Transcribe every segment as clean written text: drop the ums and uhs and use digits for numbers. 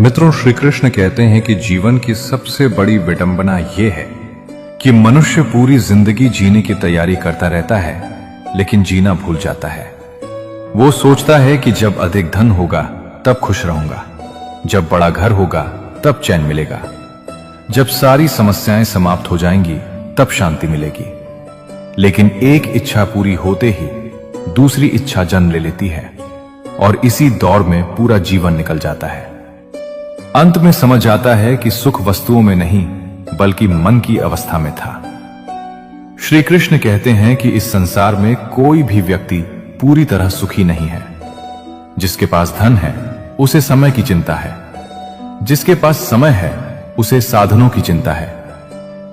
मित्रों, श्री कृष्ण कहते हैं कि जीवन की सबसे बड़ी विडंबना यह है कि मनुष्य पूरी जिंदगी जीने की तैयारी करता रहता है लेकिन जीना भूल जाता है। वो सोचता है कि जब अधिक धन होगा तब खुश रहूंगा, जब बड़ा घर होगा तब चैन मिलेगा, जब सारी समस्याएं समाप्त हो जाएंगी तब शांति मिलेगी। लेकिन एक इच्छा पूरी होते ही दूसरी इच्छा जन्म ले लेती है और इसी दौड़ में पूरा जीवन निकल जाता है। अंत में समझ आता है कि सुख वस्तुओं में नहीं बल्कि मन की अवस्था में था। श्री कृष्ण कहते हैं कि इस संसार में कोई भी व्यक्ति पूरी तरह सुखी नहीं है। जिसके पास धन है उसे समय की चिंता है, जिसके पास समय है उसे साधनों की चिंता है,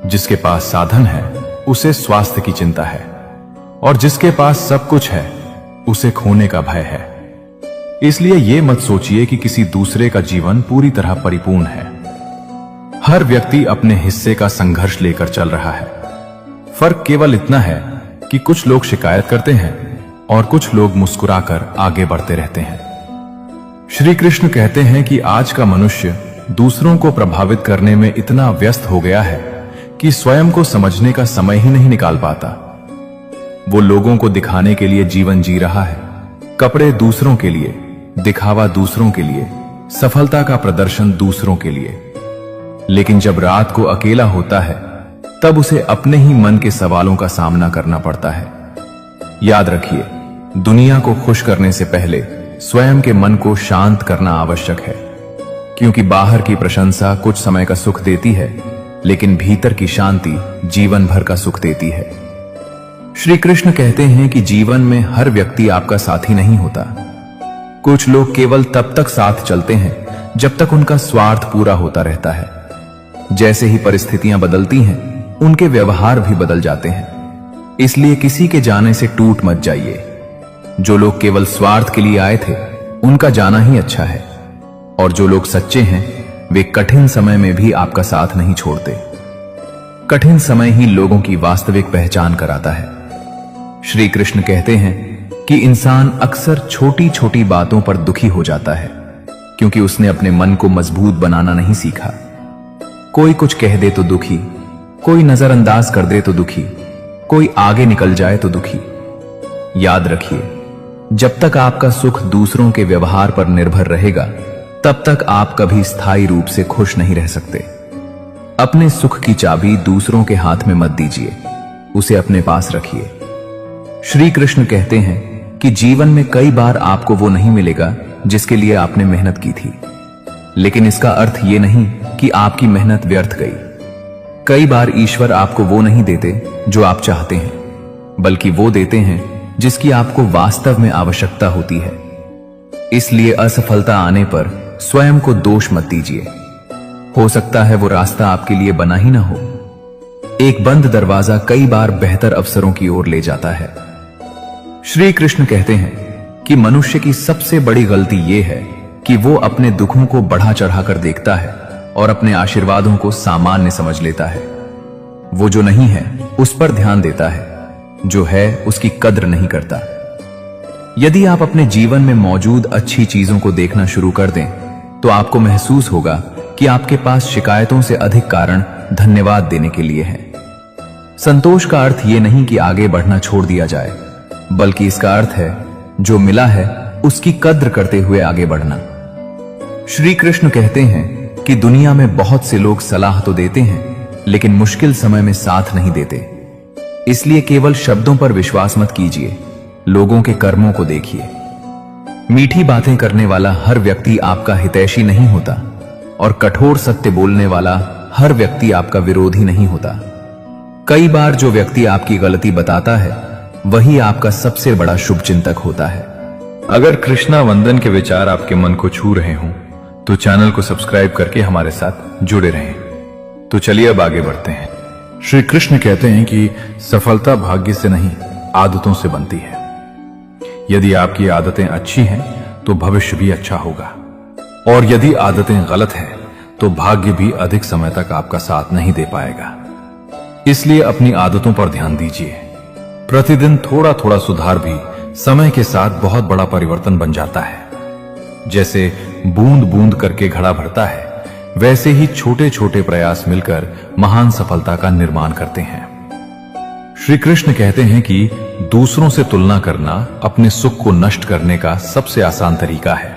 जिसके पास साधन है उसे स्वास्थ्य की चिंता है, और जिसके पास सब कुछ है उसे खोने का भय है। इसलिए ये मत सोचिए कि किसी दूसरे का जीवन पूरी तरह परिपूर्ण है। हर व्यक्ति अपने हिस्से का संघर्ष लेकर चल रहा है। फर्क केवल इतना है कि कुछ लोग शिकायत करते हैं और कुछ लोग मुस्कुराकर आगे बढ़ते रहते हैं। श्री कृष्ण कहते हैं कि आज का मनुष्य दूसरों को प्रभावित करने में इतना व्यस्त हो गया है कि स्वयं को समझने का समय ही नहीं निकाल पाता। वो लोगों को दिखाने के लिए जीवन जी रहा है, कपड़े दूसरों के लिए, दिखावा दूसरों के लिए, सफलता का प्रदर्शन दूसरों के लिए। लेकिन जब रात को अकेला होता है तब उसे अपने ही मन के सवालों का सामना करना पड़ता है। याद रखिए, दुनिया को खुश करने से पहले स्वयं के मन को शांत करना आवश्यक है, क्योंकि बाहर की प्रशंसा कुछ समय का सुख देती है लेकिन भीतर की शांति जीवन भर का सुख देती है। श्री कृष्ण कहते हैं कि जीवन में हर व्यक्ति आपका साथी नहीं होता। कुछ लोग केवल तब तक साथ चलते हैं जब तक उनका स्वार्थ पूरा होता रहता है। जैसे ही परिस्थितियां बदलती हैं, उनके व्यवहार भी बदल जाते हैं। इसलिए किसी के जाने से टूट मत जाइए। जो लोग केवल स्वार्थ के लिए आए थे, उनका जाना ही अच्छा है, और जो लोग सच्चे हैं वे कठिन समय में भी आपका साथ नहीं छोड़ते। कठिन समय ही लोगों की वास्तविक पहचान कराता है। श्री कृष्ण कहते हैं कि इंसान अक्सर छोटी छोटी बातों पर दुखी हो जाता है, क्योंकि उसने अपने मन को मजबूत बनाना नहीं सीखा। कोई कुछ कह दे तो दुखी, कोई नजरअंदाज कर दे तो दुखी, कोई आगे निकल जाए तो दुखी। याद रखिए, जब तक आपका सुख दूसरों के व्यवहार पर निर्भर रहेगा तब तक आप कभी स्थायी रूप से खुश नहीं रह सकते। अपने सुख की चाबी दूसरों के हाथ में मत दीजिए, उसे अपने पास रखिए। श्री कृष्ण कहते हैं कि जीवन में कई बार आपको वो नहीं मिलेगा जिसके लिए आपने मेहनत की थी, लेकिन इसका अर्थ ये नहीं कि आपकी मेहनत व्यर्थ गई। कई बार ईश्वर आपको वो नहीं देते जो आप चाहते हैं, बल्कि वो देते हैं जिसकी आपको वास्तव में आवश्यकता होती है। इसलिए असफलता आने पर स्वयं को दोष मत दीजिए। हो सकता है वो रास्ता आपके लिए बना ही ना हो। एक बंद दरवाजा कई बार बेहतर अवसरों की ओर ले जाता है। श्री कृष्ण कहते हैं कि मनुष्य की सबसे बड़ी गलती यह है कि वो अपने दुखों को बढ़ा चढ़ाकर देखता है और अपने आशीर्वादों को सामान्य समझ लेता है। वो जो नहीं है उस पर ध्यान देता है, जो है उसकी कद्र नहीं करता। यदि आप अपने जीवन में मौजूद अच्छी चीजों को देखना शुरू कर दें तो आपको महसूस होगा कि आपके पास शिकायतों से अधिक कारण धन्यवाद देने के लिए हैं। संतोष का अर्थ यह नहीं कि आगे बढ़ना छोड़ दिया जाए, बल्कि इसका अर्थ है जो मिला है उसकी कद्र करते हुए आगे बढ़ना। श्री कृष्ण कहते हैं कि दुनिया में बहुत से लोग सलाह तो देते हैं लेकिन मुश्किल समय में साथ नहीं देते। इसलिए केवल शब्दों पर विश्वास मत कीजिए, लोगों के कर्मों को देखिए। मीठी बातें करने वाला हर व्यक्ति आपका हितैषी नहीं होता, और कठोर सत्य बोलने वाला हर व्यक्ति आपका विरोधी नहीं होता। कई बार जो व्यक्ति आपकी गलती बताता है वही आपका सबसे बड़ा शुभचिंतक होता है। अगर कृष्णा वंदन के विचार आपके मन को छू रहे हों तो चैनल को सब्सक्राइब करके हमारे साथ जुड़े रहें। तो चलिए अब आगे बढ़ते हैं। श्री कृष्ण कहते हैं कि सफलता भाग्य से नहीं आदतों से बनती है। यदि आपकी आदतें अच्छी हैं तो भविष्य भी अच्छा होगा, और यदि आदतें गलत हैं तो भाग्य भी अधिक समय तक आपका साथ नहीं दे पाएगा। इसलिए अपनी आदतों पर ध्यान दीजिए। प्रतिदिन थोड़ा थोड़ा सुधार भी समय के साथ बहुत बड़ा परिवर्तन बन जाता है। जैसे बूंद बूंद करके घड़ा भरता है, वैसे ही छोटे छोटे प्रयास मिलकर महान सफलता का निर्माण करते हैं। श्री कृष्ण कहते हैं कि दूसरों से तुलना करना अपने सुख को नष्ट करने का सबसे आसान तरीका है।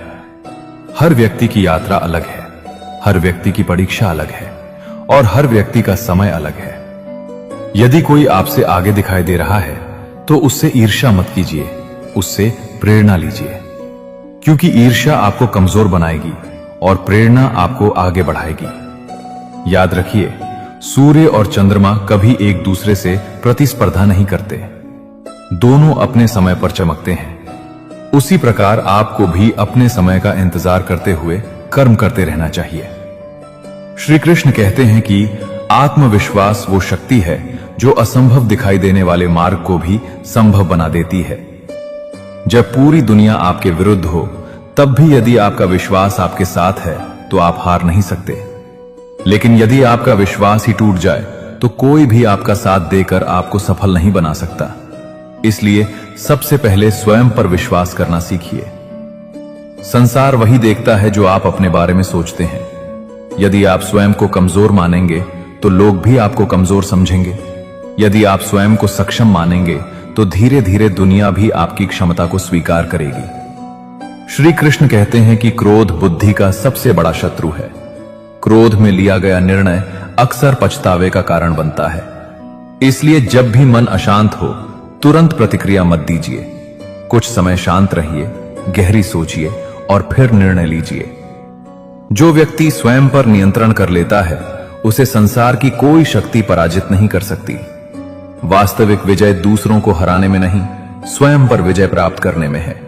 हर व्यक्ति की यात्रा अलग है, हर व्यक्ति की परीक्षा अलग है और हर व्यक्ति का समय अलग है। यदि कोई आपसे आगे दिखाई दे रहा है तो उससे ईर्ष्या मत कीजिए, उससे प्रेरणा लीजिए, क्योंकि ईर्ष्या आपको कमजोर बनाएगी और प्रेरणा आपको आगे बढ़ाएगी। याद रखिए, सूर्य और चंद्रमा कभी एक दूसरे से प्रतिस्पर्धा नहीं करते, दोनों अपने समय पर चमकते हैं। उसी प्रकार आपको भी अपने समय का इंतजार करते हुए कर्म करते रहना चाहिए। श्री कृष्ण कहते हैं कि आत्मविश्वास वो शक्ति है जो असंभव दिखाई देने वाले मार्ग को भी संभव बना देती है। जब पूरी दुनिया आपके विरुद्ध हो, तब भी यदि आपका विश्वास आपके साथ है तो आप हार नहीं सकते। लेकिन यदि आपका विश्वास ही टूट जाए तो कोई भी आपका साथ देकर आपको सफल नहीं बना सकता। इसलिए सबसे पहले स्वयं पर विश्वास करना सीखिए। संसार वही देखता है जो आप अपने बारे में सोचते हैं। यदि आप स्वयं को कमजोर मानेंगे तो लोग भी आपको कमजोर समझेंगे। यदि आप स्वयं को सक्षम मानेंगे तो धीरे धीरे दुनिया भी आपकी क्षमता को स्वीकार करेगी। श्री कृष्ण कहते हैं कि क्रोध बुद्धि का सबसे बड़ा शत्रु है। क्रोध में लिया गया निर्णय अक्सर पछतावे का कारण बनता है। इसलिए जब भी मन अशांत हो, तुरंत प्रतिक्रिया मत दीजिए। कुछ समय शांत रहिए, गहरी सोचिए और फिर निर्णय लीजिए। जो व्यक्ति स्वयं पर नियंत्रण कर लेता है, उसे संसार की कोई शक्ति पराजित नहीं कर सकती। वास्तविक विजय दूसरों को हराने में नहीं, स्वयं पर विजय प्राप्त करने में है।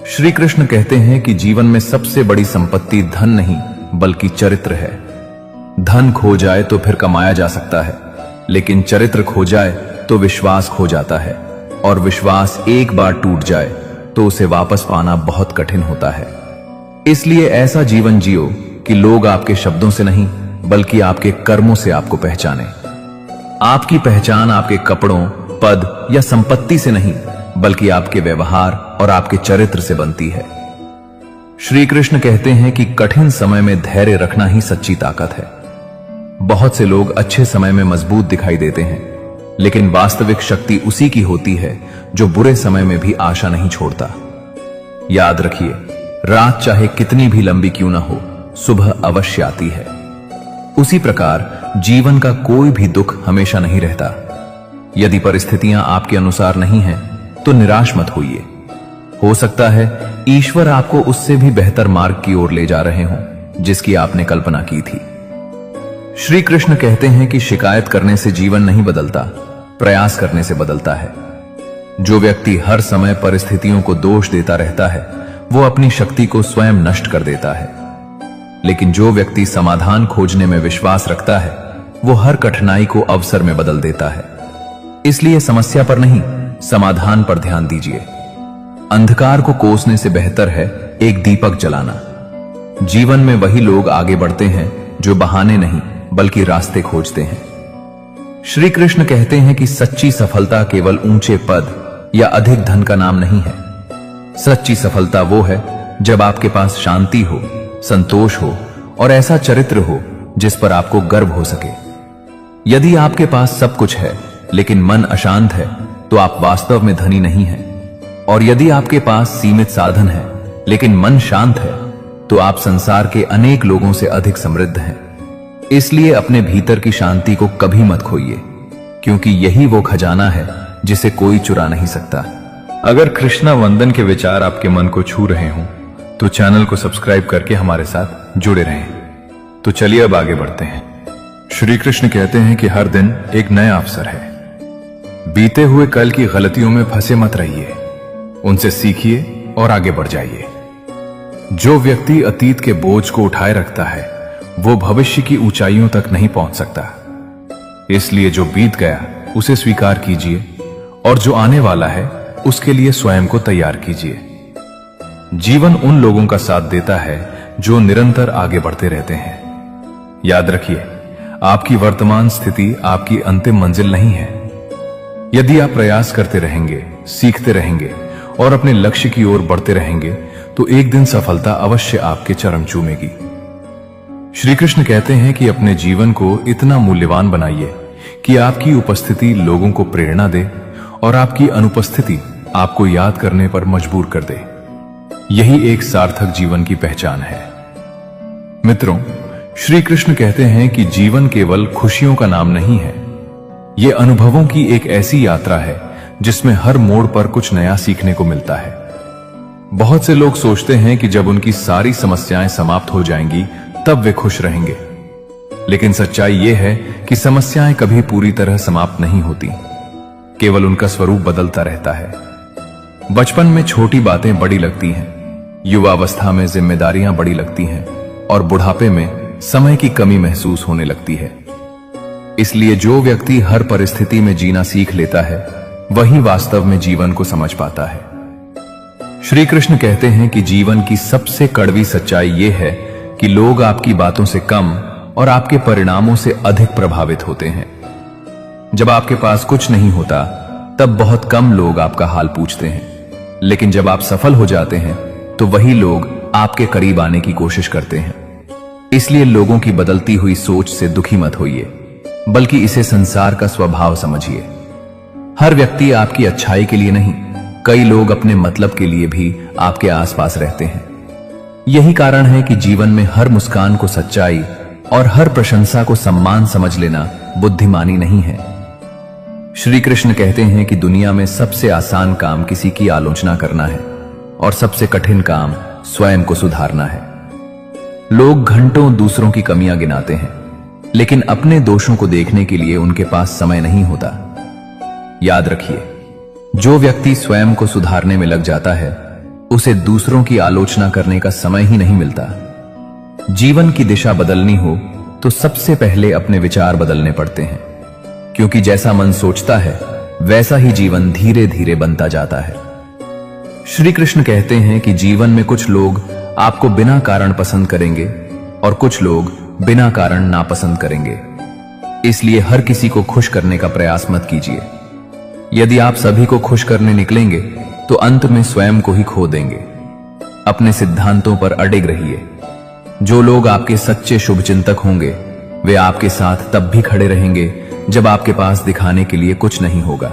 श्री कृष्ण कहते हैं कि जीवन में सबसे बड़ी संपत्ति धन नहीं बल्कि चरित्र है। धन खो जाए तो फिर कमाया जा सकता है, लेकिन चरित्र खो जाए तो विश्वास खो जाता है, और विश्वास एक बार टूट जाए तो उसे वापस पाना बहुत कठिन होता है। इसलिए ऐसा जीवन जियो कि लोग आपके शब्दों से नहीं बल्कि आपके कर्मों से आपको पहचाने। आपकी पहचान आपके कपड़ों, पद या संपत्ति से नहीं बल्कि आपके व्यवहार और आपके चरित्र से बनती है। श्री कृष्ण कहते हैं कि कठिन समय में धैर्य रखना ही सच्ची ताकत है। बहुत से लोग अच्छे समय में मजबूत दिखाई देते हैं, लेकिन वास्तविक शक्ति उसी की होती है जो बुरे समय में भी आशा नहीं छोड़ता। याद रखिए, रात चाहे कितनी भी लंबी क्यों ना हो, सुबह अवश्य आती है। उसी प्रकार जीवन का कोई भी दुख हमेशा नहीं रहता। यदि परिस्थितियां आपके अनुसार नहीं हैं, तो निराश मत होइए। हो सकता है ईश्वर आपको उससे भी बेहतर मार्ग की ओर ले जा रहे हों जिसकी आपने कल्पना की थी। श्री कृष्ण कहते हैं कि शिकायत करने से जीवन नहीं बदलता, प्रयास करने से बदलता है। जो व्यक्ति हर समय परिस्थितियों को दोष देता रहता है, वो अपनी शक्ति को स्वयं नष्ट कर देता है। लेकिन जो व्यक्ति समाधान खोजने में विश्वास रखता है, वो हर कठिनाई को अवसर में बदल देता है। इसलिए समस्या पर नहीं, समाधान पर ध्यान दीजिए। अंधकार को कोसने से बेहतर है एक दीपक जलाना। जीवन में वही लोग आगे बढ़ते हैं जो बहाने नहीं बल्कि रास्ते खोजते हैं। श्री कृष्ण कहते हैं कि सच्ची सफलता केवल ऊंचे पद या अधिक धन का नाम नहीं है। सच्ची सफलता वो है जब आपके पास शांति हो, संतोष हो और ऐसा चरित्र हो जिस पर आपको गर्व हो सके। यदि आपके पास सब कुछ है लेकिन मन अशांत है, तो आप वास्तव में धनी नहीं हैं। और यदि आपके पास सीमित साधन है लेकिन मन शांत है, तो आप संसार के अनेक लोगों से अधिक समृद्ध हैं। इसलिए अपने भीतर की शांति को कभी मत खोइए, क्योंकि यही वो खजाना है जिसे कोई चुरा नहीं सकता। अगर कृष्णा वंदन के विचार आपके मन को छू रहे हों, तो चैनल को सब्सक्राइब करके हमारे साथ जुड़े रहें। तो चलिए अब आगे बढ़ते हैं। श्री कृष्ण कहते हैं कि हर दिन एक नया अवसर है। बीते हुए कल की गलतियों में फंसे मत रहिए, उनसे सीखिए और आगे बढ़ जाइए। जो व्यक्ति अतीत के बोझ को उठाए रखता है, वो भविष्य की ऊंचाइयों तक नहीं पहुंच सकता। इसलिए जो बीत गया उसे स्वीकार कीजिए और जो आने वाला है उसके लिए स्वयं को तैयार कीजिए। जीवन उन लोगों का साथ देता है जो निरंतर आगे बढ़ते रहते हैं। याद रखिए, आपकी वर्तमान स्थिति आपकी अंतिम मंजिल नहीं है। यदि आप प्रयास करते रहेंगे, सीखते रहेंगे और अपने लक्ष्य की ओर बढ़ते रहेंगे, तो एक दिन सफलता अवश्य आपके चरण चूमेगी। श्री कृष्ण कहते हैं कि अपने जीवन को इतना मूल्यवान बनाइए कि आपकी उपस्थिति लोगों को प्रेरणा दे और आपकी अनुपस्थिति आपको याद करने पर मजबूर कर दे। यही एक सार्थक जीवन की पहचान है। मित्रों, श्री कृष्ण कहते हैं कि जीवन केवल खुशियों का नाम नहीं है, यह अनुभवों की एक ऐसी यात्रा है जिसमें हर मोड़ पर कुछ नया सीखने को मिलता है। बहुत से लोग सोचते हैं कि जब उनकी सारी समस्याएं समाप्त हो जाएंगी तब वे खुश रहेंगे, लेकिन सच्चाई यह है कि समस्याएं कभी पूरी तरह समाप्त नहीं होती, केवल उनका स्वरूप बदलता रहता है। बचपन में छोटी बातें बड़ी लगती हैं, युवावस्था में जिम्मेदारियां बड़ी लगती हैं और बुढ़ापे में समय की कमी महसूस होने लगती है। इसलिए जो व्यक्ति हर परिस्थिति में जीना सीख लेता है वही वास्तव में जीवन को समझ पाता है। श्री कृष्ण कहते हैं कि जीवन की सबसे कड़वी सच्चाई यह है कि लोग आपकी बातों से कम और आपके परिणामों से अधिक प्रभावित होते हैं। जब आपके पास कुछ नहीं होता तब बहुत कम लोग आपका हाल पूछते हैं, लेकिन जब आप सफल हो जाते हैं तो वही लोग आपके करीब आने की कोशिश करते हैं। इसलिए लोगों की बदलती हुई सोच से दुखी मत होइए, बल्कि इसे संसार का स्वभाव समझिए। हर व्यक्ति आपकी अच्छाई के लिए नहीं, कई लोग अपने मतलब के लिए भी आपके आसपास रहते हैं। यही कारण है कि जीवन में हर मुस्कान को सच्चाई और हर प्रशंसा को सम्मान समझ लेना बुद्धिमानी नहीं है। श्री कृष्ण कहते हैं कि दुनिया में सबसे आसान काम किसी की आलोचना करना है और सबसे कठिन काम स्वयं को सुधारना है। लोग घंटों दूसरों की कमियां गिनाते हैं, लेकिन अपने दोषों को देखने के लिए उनके पास समय नहीं होता। याद रखिए, जो व्यक्ति स्वयं को सुधारने में लग जाता है उसे दूसरों की आलोचना करने का समय ही नहीं मिलता। जीवन की दिशा बदलनी हो तो सबसे पहले अपने विचार बदलने पड़ते हैं, क्योंकि जैसा मन सोचता है वैसा ही जीवन धीरे धीरे बनता जाता है। श्री कृष्ण कहते हैं कि जीवन में कुछ लोग आपको बिना कारण पसंद करेंगे और कुछ लोग बिना कारण नापसंद करेंगे। इसलिए हर किसी को खुश करने का प्रयास मत कीजिए। यदि आप सभी को खुश करने निकलेंगे तो अंत में स्वयं को ही खो देंगे। अपने सिद्धांतों पर अडिग रहिए। जो लोग आपके सच्चे शुभचिंतक होंगे वे आपके साथ तब भी खड़े रहेंगे जब आपके पास दिखाने के लिए कुछ नहीं होगा।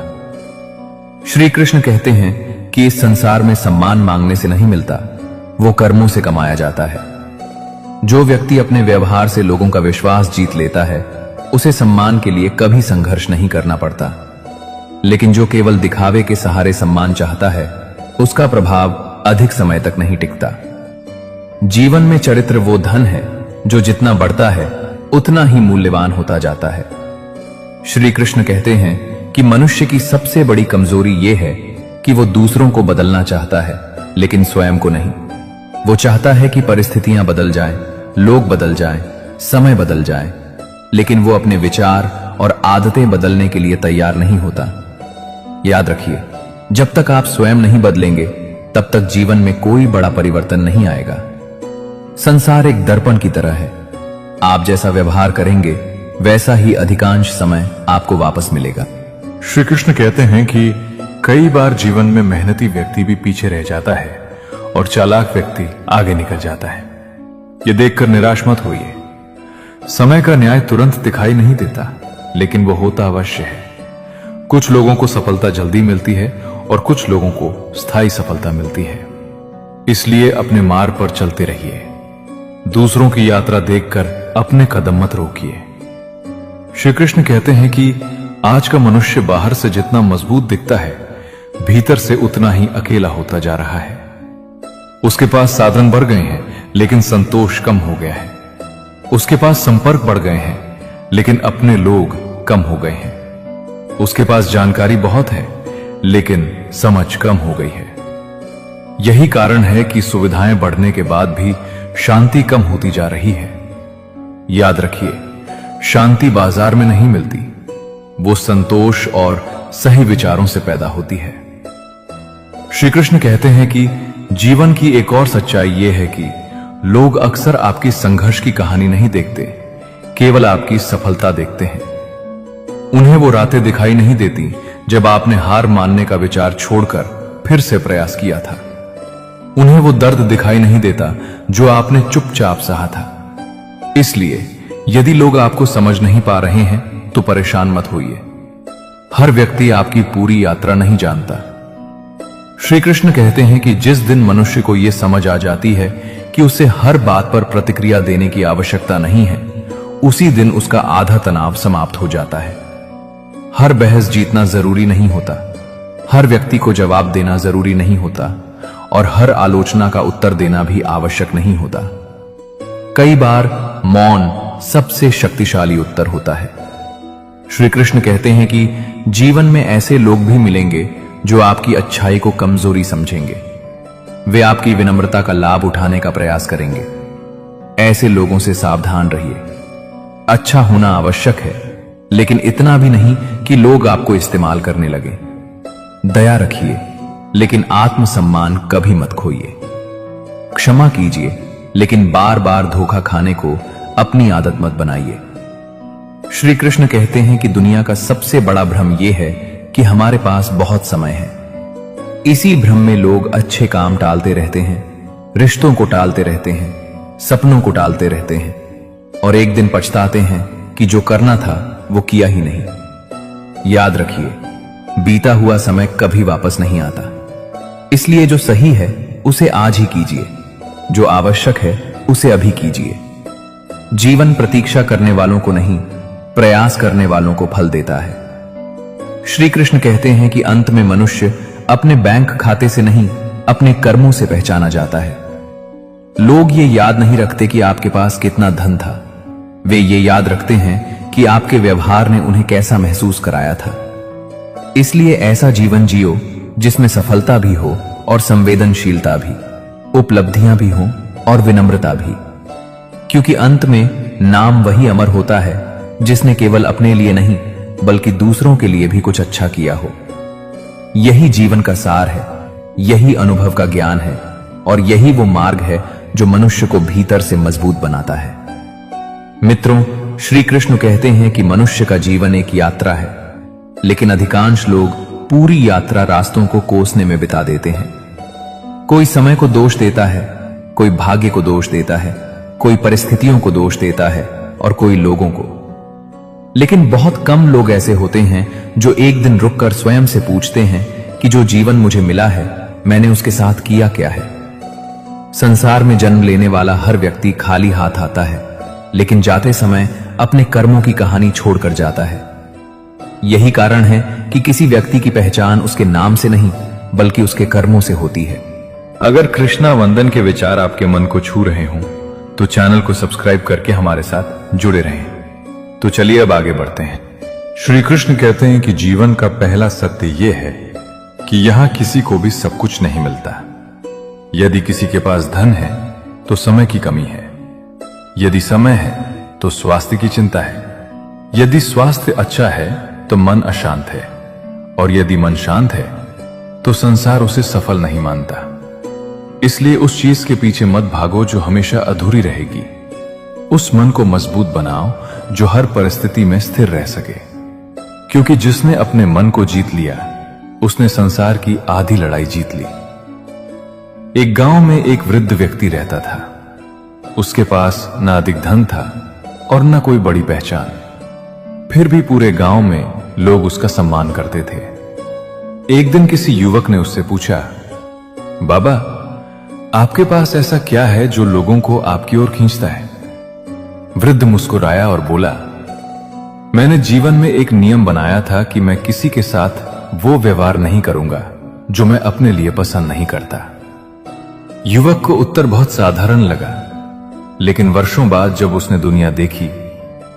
श्री कृष्ण कहते हैं कि इस संसार में सम्मान मांगने से नहीं मिलता, वो कर्मों से कमाया जाता है। जो व्यक्ति अपने व्यवहार से लोगों का विश्वास जीत लेता है उसे सम्मान के लिए कभी संघर्ष नहीं करना पड़ता, लेकिन जो केवल दिखावे के सहारे सम्मान चाहता है उसका प्रभाव अधिक समय तक नहीं टिकता। जीवन में चरित्र वो धन है जो जितना बढ़ता है उतना ही मूल्यवान होता जाता है। श्री कृष्ण कहते हैं कि मनुष्य की सबसे बड़ी कमजोरी ये है कि वो दूसरों को बदलना चाहता है लेकिन स्वयं को नहीं। वो चाहता है कि परिस्थितियां बदल जाएं, लोग बदल जाएं, समय बदल जाए, लेकिन वो अपने विचार और आदतें बदलने के लिए तैयार नहीं होता। याद रखिए, जब तक आप स्वयं नहीं बदलेंगे तब तक जीवन में कोई बड़ा परिवर्तन नहीं आएगा। संसार एक दर्पण की तरह है, आप जैसा व्यवहार करेंगे वैसा ही अधिकांश समय आपको वापस मिलेगा। श्री कृष्ण कहते हैं कि कई बार जीवन में मेहनती व्यक्ति भी पीछे रह जाता है और चालाक व्यक्ति आगे निकल जाता है। ये देखकर निराश मत होइए। समय का न्याय तुरंत दिखाई नहीं देता, लेकिन वो होता अवश्य है। कुछ लोगों को सफलता जल्दी मिलती है और कुछ लोगों को स्थायी सफलता मिलती है। इसलिए अपने मार्ग पर चलते रहिए। दूसरों की यात्रा देखकर अपने कदम मत रोकिए। श्री कृष्ण कहते हैं कि आज का मनुष्य बाहर से जितना मजबूत दिखता है, भीतर से उतना ही अकेला होता जा रहा है। उसके पास साधन बढ़ गए हैं लेकिन संतोष कम हो गया है। उसके पास संपर्क बढ़ गए हैं लेकिन अपने लोग कम हो गए हैं। उसके पास जानकारी बहुत है लेकिन समझ कम हो गई है। यही कारण है कि सुविधाएं बढ़ने के बाद भी शांति कम होती जा रही है। याद रखिए, शांति बाजार में नहीं मिलती, वो संतोष और सही विचारों से पैदा होती है। श्री कृष्ण कहते हैं कि जीवन की एक और सच्चाई यह है कि लोग अक्सर आपकी संघर्ष की कहानी नहीं देखते, केवल आपकी सफलता देखते हैं। उन्हें वो रातें दिखाई नहीं देती जब आपने हार मानने का विचार छोड़कर फिर से प्रयास किया था। उन्हें वो दर्द दिखाई नहीं देता जो आपने चुपचाप सहा था। इसलिए यदि लोग आपको समझ नहीं पा रहे हैं तो परेशान मत होइए। हर व्यक्ति आपकी पूरी यात्रा नहीं जानता। श्री कृष्ण कहते हैं कि जिस दिन मनुष्य को यह समझ आ जाती है कि उसे हर बात पर प्रतिक्रिया देने की आवश्यकता नहीं है, उसी दिन उसका आधा तनाव समाप्त हो जाता है। हर बहस जीतना जरूरी नहीं होता, हर व्यक्ति को जवाब देना जरूरी नहीं होता और हर आलोचना का उत्तर देना भी आवश्यक नहीं होता। कई बार मौन सबसे शक्तिशाली उत्तर होता है। श्री कृष्ण कहते हैं कि जीवन में ऐसे लोग भी मिलेंगे जो आपकी अच्छाई को कमजोरी समझेंगे। वे आपकी विनम्रता का लाभ उठाने का प्रयास करेंगे। ऐसे लोगों से सावधान रहिए। अच्छा होना आवश्यक है, लेकिन इतना भी नहीं कि लोग आपको इस्तेमाल करने लगे। दया रखिए, लेकिन आत्मसम्मान कभी मत खोइए। क्षमा कीजिए, लेकिन बार बार धोखा खाने को अपनी आदत मत बनाइए। श्री कृष्ण कहते हैं कि दुनिया का सबसे बड़ा भ्रम यह है कि हमारे पास बहुत समय है। इसी भ्रम में लोग अच्छे काम टालते रहते हैं, रिश्तों को टालते रहते हैं, सपनों को टालते रहते हैं और एक दिन पछताते हैं कि जो करना था वो किया ही नहीं। याद रखिए, बीता हुआ समय कभी वापस नहीं आता। इसलिए जो सही है उसे आज ही कीजिए, जो आवश्यक है उसे अभी कीजिए। जीवन प्रतीक्षा करने वालों को नहीं, प्रयास करने वालों को फल देता है। श्री कृष्ण कहते हैं कि अंत में मनुष्य अपने बैंक खाते से नहीं, अपने कर्मों से पहचाना जाता है। लोग ये याद नहीं रखते कि आपके पास कितना धन था, वे ये याद रखते हैं कि आपके व्यवहार ने उन्हें कैसा महसूस कराया था। इसलिए ऐसा जीवन जियो जिसमें सफलता भी हो और संवेदनशीलता भी, उपलब्धियां भी हो और विनम्रता भी, क्योंकि अंत में नाम वही अमर होता है जिसने केवल अपने लिए नहीं बल्कि दूसरों के लिए भी कुछ अच्छा किया हो। यही जीवन का सार है, यही अनुभव का ज्ञान है और यही वो मार्ग है जो मनुष्य को भीतर से मजबूत बनाता है। मित्रों, श्री कृष्ण कहते हैं कि मनुष्य का जीवन एक यात्रा है, लेकिन अधिकांश लोग पूरी यात्रा रास्तों को कोसने में बिता देते हैं। कोई समय को दोष देता है, कोई भाग्य को दोष देता है, कोई परिस्थितियों को दोष देता है और कोई लोगों को। लेकिन बहुत कम लोग ऐसे होते हैं जो एक दिन रुककर स्वयं से पूछते हैं कि जो जीवन मुझे मिला है, मैंने उसके साथ किया क्या है। संसार में जन्म लेने वाला हर व्यक्ति खाली हाथ आता है, लेकिन जाते समय अपने कर्मों की कहानी छोड़कर जाता है। यही कारण है कि किसी व्यक्ति की पहचान उसके नाम से नहीं बल्कि उसके कर्मों से होती है। अगर कृष्णा वंदन के विचार आपके मन को छू रहे हों तो चैनल को सब्सक्राइब करके हमारे साथ जुड़े रहें। तो चलिए अब आगे बढ़ते हैं। श्री कृष्ण कहते हैं कि जीवन का पहला सत्य यह है कि यहां किसी को भी सब कुछ नहीं मिलता। यदि किसी के पास धन है तो समय की कमी है, यदि समय है तो स्वास्थ्य की चिंता है, यदि स्वास्थ्य अच्छा है तो मन अशांत है और यदि मन शांत है तो संसार उसे सफल नहीं मानता। इसलिए उस चीज के पीछे मत भागो जो हमेशा अधूरी रहेगी। उस मन को मजबूत बनाओ जो हर परिस्थिति में स्थिर रह सके, क्योंकि जिसने अपने मन को जीत लिया उसने संसार की आधी लड़ाई जीत ली। एक गांव में एक वृद्ध व्यक्ति रहता था। उसके पास न अधिक धन था और न कोई बड़ी पहचान, फिर भी पूरे गांव में लोग उसका सम्मान करते थे। एक दिन किसी युवक ने उससे पूछा, बाबा, आपके पास ऐसा क्या है जो लोगों को आपकी ओर खींचता है? वृद्ध मुस्कुराया और बोला, मैंने जीवन में एक नियम बनाया था कि मैं किसी के साथ वो व्यवहार नहीं करूंगा जो मैं अपने लिए पसंद नहीं करता। युवक को उत्तर बहुत साधारण लगा, लेकिन वर्षों बाद जब उसने दुनिया देखी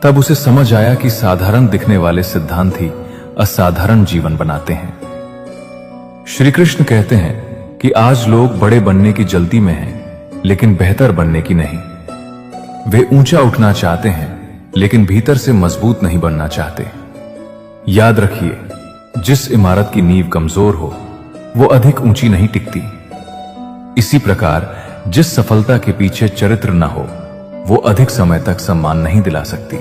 तब उसे समझ आया कि साधारण दिखने वाले सिद्धांत ही असाधारण जीवन बनाते हैं। श्री कृष्ण कहते हैं कि आज लोग बड़े बनने की जल्दी में हैं, लेकिन बेहतर बनने की नहीं। वे ऊंचा उठना चाहते हैं, लेकिन भीतर से मजबूत नहीं बनना चाहते। याद रखिए, जिस इमारत की नींव कमजोर हो वो अधिक ऊंची नहीं टिकती। इसी प्रकार जिस सफलता के पीछे चरित्र न हो वो अधिक समय तक सम्मान नहीं दिला सकती।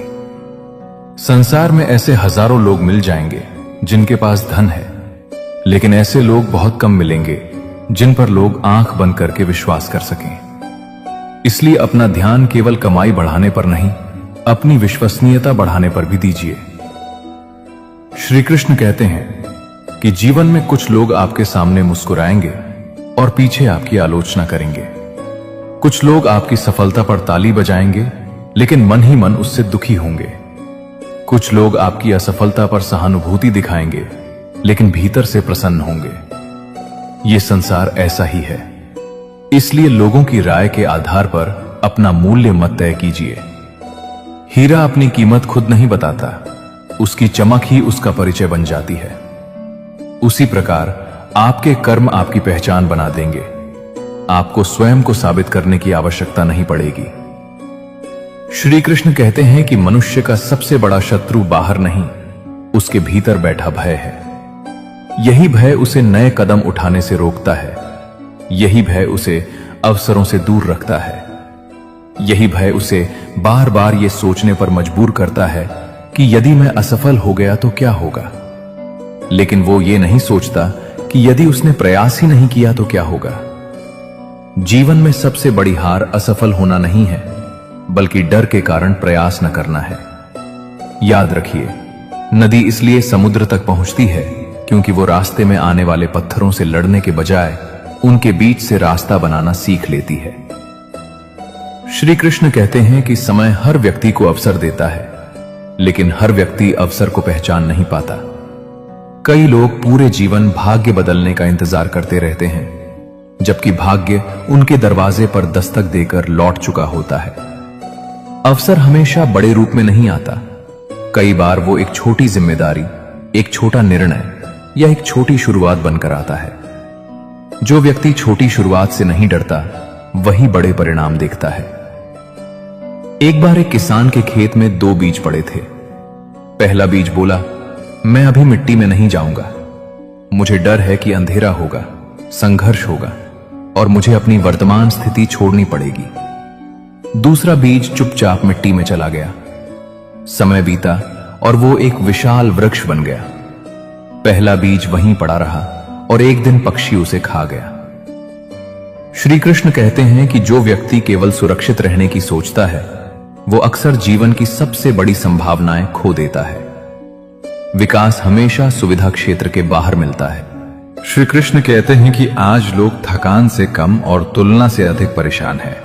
संसार में ऐसे हजारों लोग मिल जाएंगे जिनके पास धन है, लेकिन ऐसे लोग बहुत कम मिलेंगे जिन पर लोग आंख बंद करके विश्वास कर सकें। इसलिए अपना ध्यान केवल कमाई बढ़ाने पर नहीं, अपनी विश्वसनीयता बढ़ाने पर भी दीजिए। श्री कृष्ण कहते हैं कि जीवन में कुछ लोग आपके सामने मुस्कुराएंगे और पीछे आपकी आलोचना करेंगे। कुछ लोग आपकी सफलता पर ताली बजाएंगे लेकिन मन ही मन उससे दुखी होंगे। कुछ लोग आपकी असफलता पर सहानुभूति दिखाएंगे लेकिन भीतर से प्रसन्न होंगे। यह संसार ऐसा ही है। इसलिए लोगों की राय के आधार पर अपना मूल्य मत तय कीजिए। हीरा अपनी कीमत खुद नहीं बताता, उसकी चमक ही उसका परिचय बन जाती है। उसी प्रकार आपके कर्म आपकी पहचान बना देंगे। आपको स्वयं को साबित करने की आवश्यकता नहीं पड़ेगी। श्री कृष्ण कहते हैं कि मनुष्य का सबसे बड़ा शत्रु बाहर नहीं, उसके भीतर बैठा भय है। यही भय उसे नए कदम उठाने से रोकता है। यही भय उसे अवसरों से दूर रखता है। यही भय उसे बार बार ये सोचने पर मजबूर करता है कि यदि मैं असफल हो गया तो क्या होगा। लेकिन वो ये नहीं सोचता कि यदि उसने प्रयास ही नहीं किया तो क्या होगा। जीवन में सबसे बड़ी हार असफल होना नहीं है, बल्कि डर के कारण प्रयास न करना है। याद रखिए, नदी इसलिए समुद्र तक पहुंचती है क्योंकि वो रास्ते में आने वाले पत्थरों से लड़ने के बजाय उनके बीच से रास्ता बनाना सीख लेती है। श्री कृष्ण कहते हैं कि समय हर व्यक्ति को अवसर देता है, लेकिन हर व्यक्ति अवसर को पहचान नहीं पाता। कई लोग पूरे जीवन भाग्य बदलने का इंतजार करते रहते हैं, जबकि भाग्य उनके दरवाजे पर दस्तक देकर लौट चुका होता है। अवसर हमेशा बड़े रूप में नहीं आता। कई बार वो एक छोटी जिम्मेदारी, एक छोटा निर्णय या एक छोटी शुरुआत बनकर आता है। जो व्यक्ति छोटी शुरुआत से नहीं डरता, वही बड़े परिणाम देखता है। एक बार एक किसान के खेत में 2 बीज पड़े थे। पहला बीज बोला, मैं अभी मिट्टी में नहीं जाऊंगा, मुझे डर है कि अंधेरा होगा, संघर्ष होगा और मुझे अपनी वर्तमान स्थिति छोड़नी पड़ेगी। दूसरा बीज चुपचाप मिट्टी में चला गया। समय बीता और वो एक विशाल वृक्ष बन गया। पहला बीज वहीं पड़ा रहा और एक दिन पक्षी उसे खा गया। श्री कृष्ण कहते हैं कि जो व्यक्ति केवल सुरक्षित रहने की सोचता है, वो अक्सर जीवन की सबसे बड़ी संभावनाएं खो देता है। विकास हमेशा सुविधा क्षेत्र के बाहर मिलता है। श्री कृष्ण कहते हैं कि आज लोग थकान से कम और तुलना से अधिक परेशान हैं।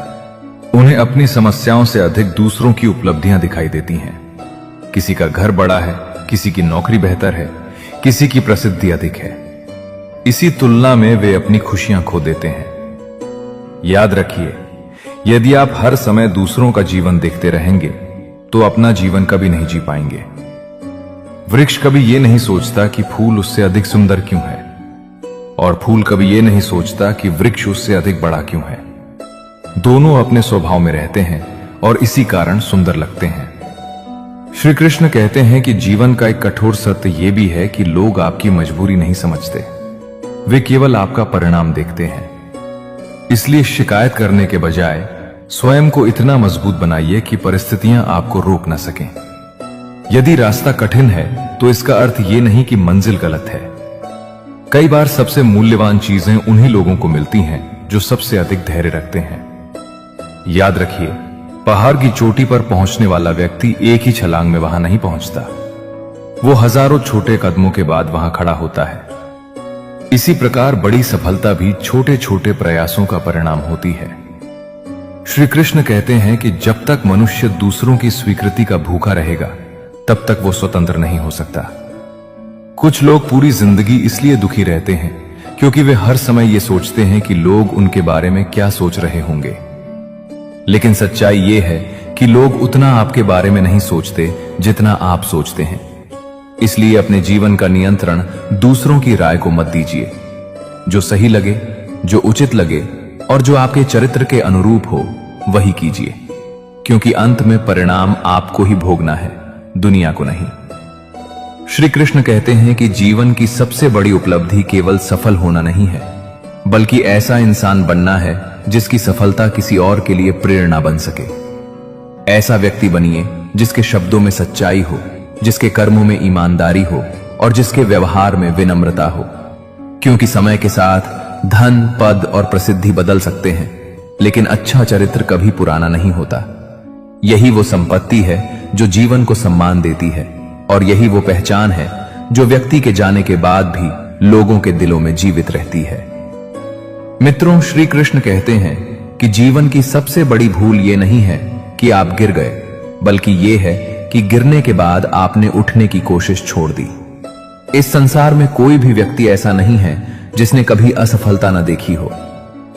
उन्हें अपनी समस्याओं से अधिक दूसरों की उपलब्धियां दिखाई देती हैं। किसी का घर बड़ा है, किसी की नौकरी बेहतर है, किसी की प्रसिद्धि अधिक है। इसी तुलना में वे अपनी खुशियां खो देते हैं। याद रखिए, यदि आप हर समय दूसरों का जीवन देखते रहेंगे तो अपना जीवन कभी नहीं जी पाएंगे। वृक्ष कभी यह नहीं सोचता कि फूल उससे अधिक सुंदर क्यों है, और फूल कभी यह नहीं सोचता कि वृक्ष उससे अधिक बड़ा क्यों है। दोनों अपने स्वभाव में रहते हैं और इसी कारण सुंदर लगते हैं। श्री कृष्ण कहते हैं कि जीवन का एक कठोर सत्य यह भी है कि लोग आपकी मजबूरी नहीं समझते, वे केवल आपका परिणाम देखते हैं। इसलिए शिकायत करने के बजाय स्वयं को इतना मजबूत बनाइए कि परिस्थितियां आपको रोक न सकें। यदि रास्ता कठिन है तो इसका अर्थ यह नहीं कि मंजिल गलत है। कई बार सबसे मूल्यवान चीजें उन्हीं लोगों को मिलती हैं जो सबसे अधिक धैर्य रखते हैं। याद रखिए, पहाड़ की चोटी पर पहुंचने वाला व्यक्ति एक ही छलांग में वहां नहीं पहुंचता, वो हजारों छोटे कदमों के बाद वहां खड़ा होता है। इसी प्रकार बड़ी सफलता भी छोटे छोटे प्रयासों का परिणाम होती है। श्री कृष्ण कहते हैं कि जब तक मनुष्य दूसरों की स्वीकृति का भूखा रहेगा, तब तक वो स्वतंत्र नहीं हो सकता। कुछ लोग पूरी जिंदगी इसलिए दुखी रहते हैं क्योंकि वे हर समय ये सोचते हैं कि लोग उनके बारे में क्या सोच रहे होंगे। लेकिन सच्चाई ये है कि लोग उतना आपके बारे में नहीं सोचते जितना आप सोचते हैं। इसलिए अपने जीवन का नियंत्रण दूसरों की राय को मत दीजिए। जो सही लगे, जो उचित लगे और जो आपके चरित्र के अनुरूप हो, वही कीजिए, क्योंकि अंत में परिणाम आपको ही भोगना है, दुनिया को नहीं। श्री कृष्ण कहते हैं कि जीवन की सबसे बड़ी उपलब्धि केवल सफल होना नहीं है, बल्कि ऐसा इंसान बनना है जिसकी सफलता किसी और के लिए प्रेरणा बन सके। ऐसा व्यक्ति बनिए जिसके शब्दों में सच्चाई हो, जिसके कर्मों में ईमानदारी हो और जिसके व्यवहार में विनम्रता हो, क्योंकि समय के साथ धन, पद और प्रसिद्धि बदल सकते हैं, लेकिन अच्छा चरित्र कभी पुराना नहीं होता। यही वो संपत्ति है जो जीवन को सम्मान देती है, और यही वो पहचान है जो व्यक्ति के जाने के बाद भी लोगों के दिलों में जीवित रहती है। मित्रों, श्री कृष्ण कहते हैं कि जीवन की सबसे बड़ी भूल ये नहीं है कि आप गिर गए, बल्कि ये है कि गिरने के बाद आपने उठने की कोशिश छोड़ दी। इस संसार में कोई भी व्यक्ति ऐसा नहीं है जिसने कभी असफलता न देखी हो।